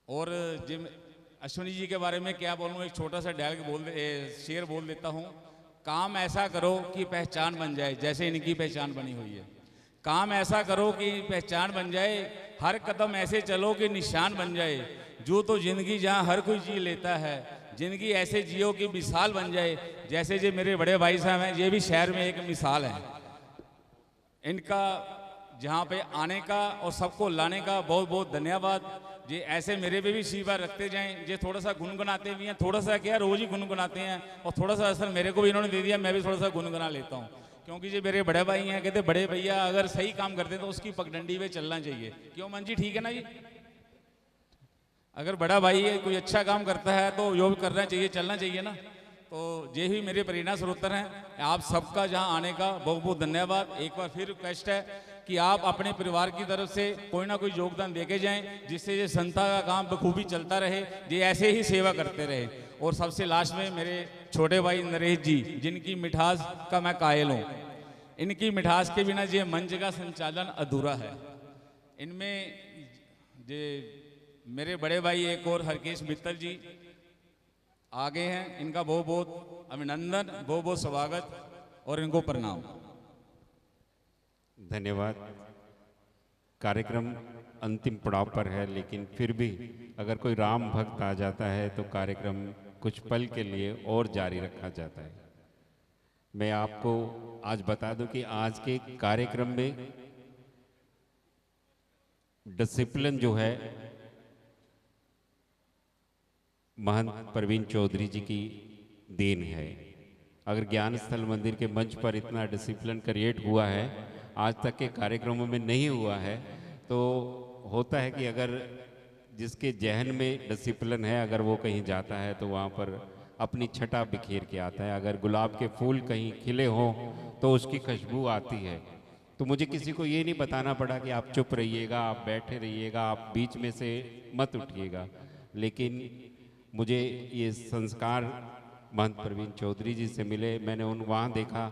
और जिम अश्विनी जी के बारे में क्या बोलूँ, एक छोटा सा शेर बोल देता हूँ। काम ऐसा करो कि पहचान बन जाए, जैसे इनकी पहचान बनी हुई है। काम ऐसा करो कि पहचान बन जाए, हर कदम ऐसे चलो कि निशान बन जाए। जो तो जिंदगी जहाँ हर कोई जी लेता है, जिंदगी ऐसे जियो कि मिसाल बन जाए। जैसे जो मेरे बड़े भाई साहब हैं, ये भी शहर में एक मिसाल है। इनका जहाँ पे आने का और सबको लाने का बहुत बहुत धन्यवाद। ये ऐसे मेरे पे भी आशीर्वाद रखते जाएं। ये थोड़ा सा गुनगुनाते भी हैं, थोड़ा सा क्या रोज ही गुनगुनाते हैं, और थोड़ा सा असर मेरे को भी इन्होंने दे दिया, मैं भी थोड़ा सा गुनगुना लेता हूँ। क्योंकि ये मेरे बड़े भाई हैं, कहते बड़े भैया अगर सही काम करते तो उसकी पगडंडी पे चलना चाहिए। क्यों मन जी, ठीक है ना जी? अगर बड़ा भाई है, कोई अच्छा काम करता है तो योग करना चाहिए, चलना चाहिए ना। तो ये ही मेरे प्रेरणा स्रोत हैं। आप सबका जहां आने का बहुत बहुत धन्यवाद। एक बार फिर रिक्वेस्ट है कि आप अपने परिवार की तरफ से कोई ना कोई योगदान देके जाएं, जिससे ये संस्था का काम बखूबी चलता रहे, ये ऐसे ही सेवा करते रहे। और सबसे लास्ट में मेरे छोटे भाई नरेश जी, जिनकी मिठास का मैं कायल हूँ। इनकी मिठास के बिना ये मंच का संचालन अधूरा है। इनमें ये मेरे बड़े भाई एक और हरकेश मित्तल जी आगे हैं, इनका बहुत बहुत अभिनंदन, बहुत बहुत स्वागत और इनको प्रणाम। धन्यवाद। कार्यक्रम अंतिम पड़ाव पर है, लेकिन फिर भी अगर कोई राम भक्त आ जाता है तो कार्यक्रम कुछ पल के लिए और जारी रखा जाता है। मैं आपको आज बता दूं कि आज के कार्यक्रम में डिसिप्लिन जो है महंत प्रवीण चौधरी जी की देन है। अगर ज्ञान स्थल मंदिर के मंच पर इतना डिसिप्लिन क्रिएट हुआ है, आज तक के कार्यक्रमों में नहीं हुआ है। तो होता है कि अगर जिसके जहन में डिसिप्लिन है, अगर वो कहीं जाता है तो वहाँ पर अपनी छटा बिखेर के आता है। अगर गुलाब के फूल कहीं खिले हों तो उसकी खुशबू आती है। तो मुझे किसी को ये नहीं बताना पड़ा कि आप चुप रहिएगा, आप बैठे रहिएगा, आप बीच में से मत उठिएगा। लेकिन मुझे ये संस्कार महंत प्रवीण चौधरी जी से मिले, मैंने उन वहाँ देखा,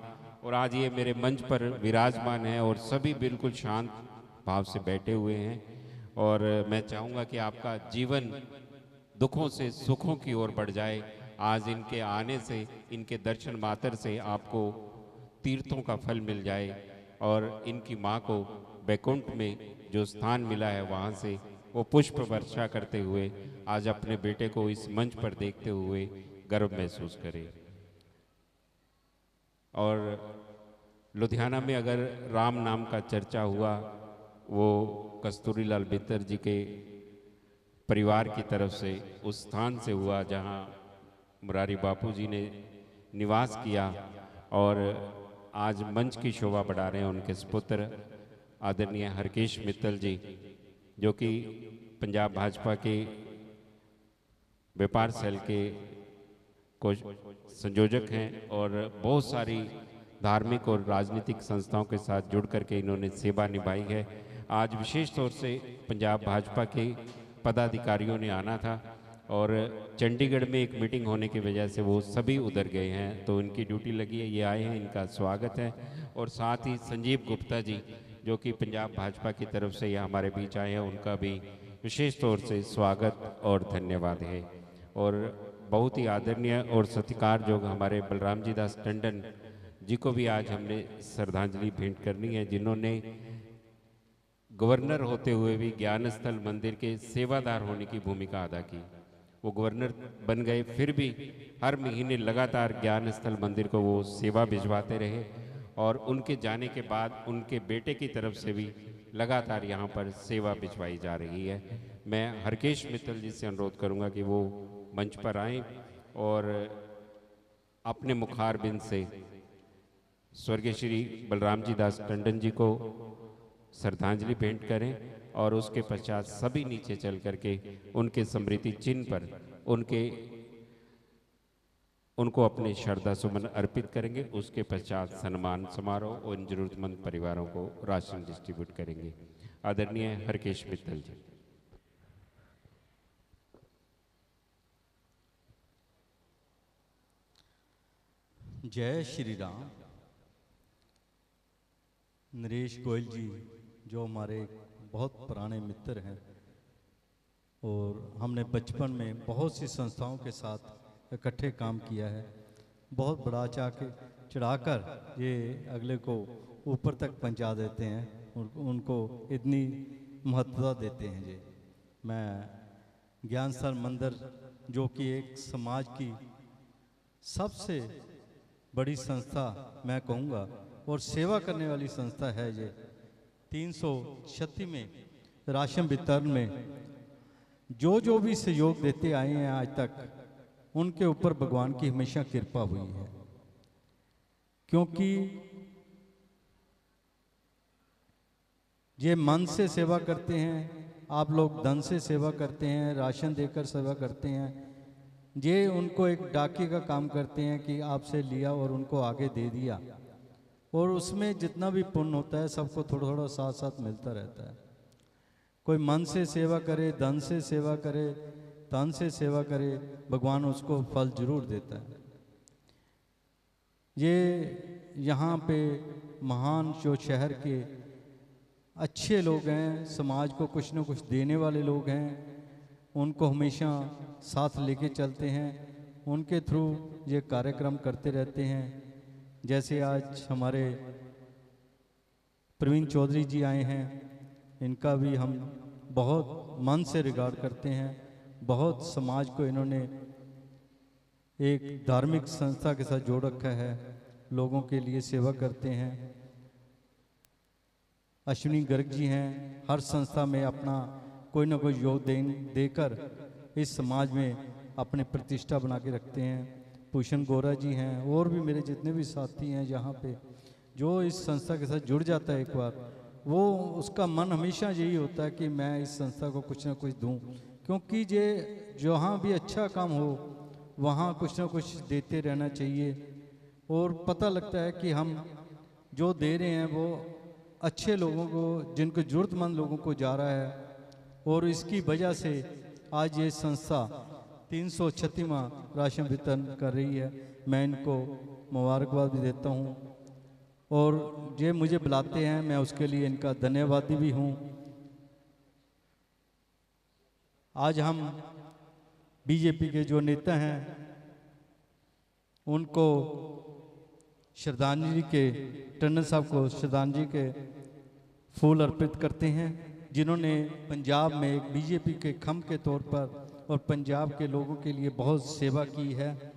और आज ये मेरे मंच पर विराजमान है और सभी बिल्कुल शांत भाव से बैठे हुए हैं। और मैं चाहूँगा कि आपका जीवन दुखों से सुखों की ओर बढ़ जाए। आज इनके आने से, इनके दर्शन मात्र से आपको तीर्थों का फल मिल जाए, और इनकी माँ को बैकुंठ में जो स्थान मिला है वहाँ से वो पुष्प वर्षा करते हुए आज अपने बेटे को इस मंच पर देखते हुए गर्व महसूस करे। और लुधियाना में अगर राम नाम का चर्चा हुआ, वो कस्तूरीलाल बित्तर जी के परिवार की तरफ से उस स्थान से हुआ जहां मुरारी बापू जी ने निवास किया। और आज मंच की शोभा बढ़ा रहे हैं उनके सुपुत्र आदरणीय हरकेश मित्तल जी, जो कि पंजाब भाजपा के व्यापार सेल के को संयोजक हैं और बहुत सारी धार्मिक और राजनीतिक संस्थाओं के साथ जुड़ करके इन्होंने सेवा निभाई है। आज विशेष तौर से पंजाब भाजपा के पदाधिकारियों ने आना था और चंडीगढ़ में एक मीटिंग होने की वजह से वो सभी उधर गए हैं, तो इनकी ड्यूटी लगी है, ये आए हैं, इनका स्वागत है। और साथ ही संजीव गुप्ता जी जो कि पंजाब भाजपा की तरफ से ये हमारे बीच आए हैं, उनका भी विशेष तौर से स्वागत और धन्यवाद है। और बहुत ही आदरणीय और सत्कार जो हमारे बलराम जी दास टंडन जी को भी आज हमने श्रद्धांजलि भेंट करनी है, जिन्होंने गवर्नर होते हुए भी ज्ञान स्थल मंदिर के सेवादार होने की भूमिका अदा की। वो गवर्नर बन गए, फिर भी हर महीने लगातार ज्ञान स्थल मंदिर को वो सेवा भिजवाते रहे और उनके जाने के बाद उनके बेटे की तरफ से भी लगातार यहाँ पर सेवा भिजवाई जा रही है। मैं हरकेश मित्तल जी से अनुरोध करूँगा कि वो मंच पर आएं और अपने मुखारबिंद से स्वर्गीय श्री बलराम जी दास टंडन जी को श्रद्धांजलि भेंट करें और उसके पश्चात सभी नीचे चल करके उनके स्मृति चिन्ह पर उनको अपने श्रद्धा सुमन अर्पित करेंगे। उसके पश्चात सम्मान समारोह और इन जरूरतमंद परिवारों को राशन डिस्ट्रीब्यूट करेंगे। आदरणीय हरकेश मित्तल जी। जय श्री राम। नरेश गोयल जी जो हमारे बहुत पुराने मित्र हैं और हमने बचपन में बहुत सी संस्थाओं के साथ इकट्ठे काम किया है। बहुत बड़ा चढ़ाकर ये अगले को ऊपर तक पहुंचा देते हैं, उनको इतनी महत्वता देते हैं जी। मैं ज्ञान स्थल मंदिर जो कि एक समाज की सबसे बड़ी संस्था मैं कहूँगा और सेवा करने वाली संस्था है ये। 336 में राशन वितरण में जो भी सहयोग देते आए हैं आज तक, उनके ऊपर भगवान की हमेशा कृपा हुई है, क्योंकि ये मन से सेवा करते हैं। आप लोग धन से सेवा करते हैं, राशन देकर सेवा करते हैं। ये उनको एक डाके का काम करते हैं कि आपसे लिया और उनको आगे दे दिया, और उसमें जितना भी पुण्य होता है सबको थोड़ा थोड़ा साथ साथ मिलता रहता है। कोई मन से सेवा करे, धन से सेवा करे, तन से सेवा करे, भगवान उसको फल जरूर देता है। ये यहाँ पे महान जो शहर के अच्छे लोग हैं, समाज को कुछ न कुछ देने वाले लोग हैं, उनको हमेशा साथ लेके चलते हैं, उनके थ्रू ये कार्यक्रम करते रहते हैं। जैसे आज हमारे प्रवीण चौधरी जी आए हैं, इनका भी हम बहुत मन से रिगार्ड करते हैं। बहुत समाज को इन्होंने एक धार्मिक संस्था के साथ जोड़ रखा है, लोगों के लिए सेवा करते हैं। अश्विनी गर्ग जी हैं, हर संस्था में अपना कोई ना कोई योगदान देकर इस समाज में अपनी प्रतिष्ठा बना के रखते हैं। भूषण गोरा जी हैं, और भी मेरे जितने भी साथी हैं यहाँ पे, जो इस संस्था के साथ जुड़ जाता है एक बार, वो उसका मन हमेशा यही होता है कि मैं इस संस्था को कुछ ना कुछ दूं, क्योंकि ये जहाँ भी अच्छा काम हो वहाँ कुछ ना कुछ देते रहना चाहिए। और पता लगता है कि हम जो दे रहे हैं वो अच्छे लोगों को, जिनको ज़रूरतमंद लोगों को जा रहा है। और इसकी वजह से आज ये संस्था 336वां राशन वितरण कर रही है। मैं इनको मुबारकबाद भी देता हूँ और ये मुझे बुलाते हैं, मैं उसके लिए इनका धन्यवादी भी हूँ। आज हम बीजेपी के जो नेता हैं उनको श्रद्धांजलि के, टंडन साहब को श्रद्धांजलि के फूल अर्पित करते हैं, जिन्होंने पंजाब में एक बीजेपी के खंभ के तौर पर और पंजाब के लोगों के लिए बहुत सेवा की है।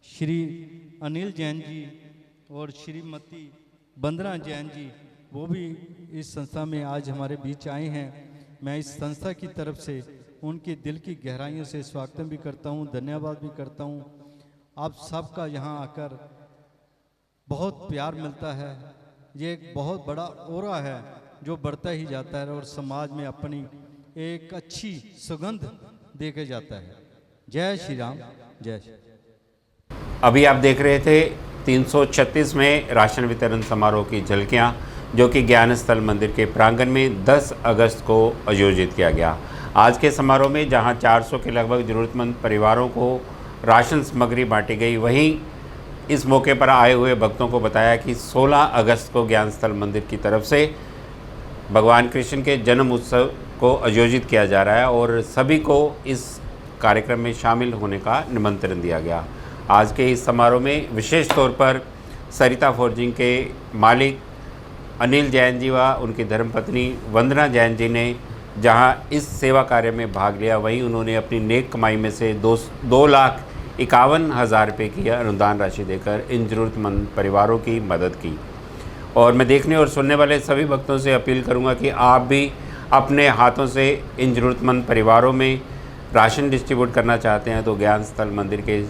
श्री अनिल जैन जी और श्रीमती वंदना जैन जी, वो भी इस संस्था में आज हमारे बीच आए हैं। मैं इस संस्था की तरफ से उनके दिल की गहराइयों से स्वागत भी करता हूँ, धन्यवाद भी करता हूँ। आप सबका यहाँ आकर बहुत प्यार मिलता है। ये एक बहुत बड़ा ओरा है जो बढ़ता ही जाता है और समाज में अपनी एक अच्छी सुगंध दे के जाता है। जय श्री राम, जय श्री। अभी आप देख रहे थे 336वें राशन वितरण समारोह की झलकियाँ, जो कि ज्ञान स्थल मंदिर के प्रांगण में 10 अगस्त को आयोजित किया गया। आज के समारोह में जहां 400 के लगभग ज़रूरतमंद परिवारों को राशन सामग्री बांटी गई, वहीं इस मौके पर आए हुए भक्तों को बताया कि 16 अगस्त को ज्ञान स्थल मंदिर की तरफ से भगवान कृष्ण के जन्म उत्सव को आयोजित किया जा रहा है और सभी को इस कार्यक्रम में शामिल होने का निमंत्रण दिया गया। आज के इस समारोह में विशेष तौर पर सरिता फोर्जिंग के मालिक अनिल जैन जी व उनकी धर्मपत्नी वंदना जैन जी ने जहां इस सेवा कार्य में भाग लिया, वहीं उन्होंने अपनी नेक कमाई में से 2,51,000 रुपये की अनुदान राशि देकर इन ज़रूरतमंद परिवारों की मदद की। और मैं देखने और सुनने वाले सभी भक्तों से अपील करूंगा कि आप भी अपने हाथों से इन ज़रूरतमंद परिवारों में राशन डिस्ट्रीब्यूट करना चाहते हैं तो ज्ञान स्थल मंदिर के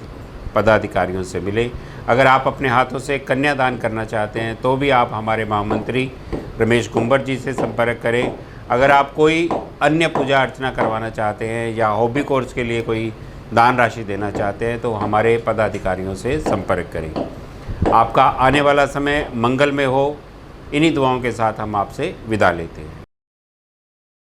पदाधिकारियों से मिले। अगर आप अपने हाथों से कन्यादान करना चाहते हैं तो भी आप हमारे महामंत्री रमेश कुंबर जी से संपर्क करें। अगर आप कोई अन्य पूजा अर्चना करवाना चाहते हैं या हॉबी कोर्स के लिए कोई दान राशि देना चाहते हैं तो हमारे पदाधिकारियों से संपर्क करें। आपका आने वाला समय मंगलमय हो, इन्हीं दुआओं के साथ हम आपसे विदा लेते हैं।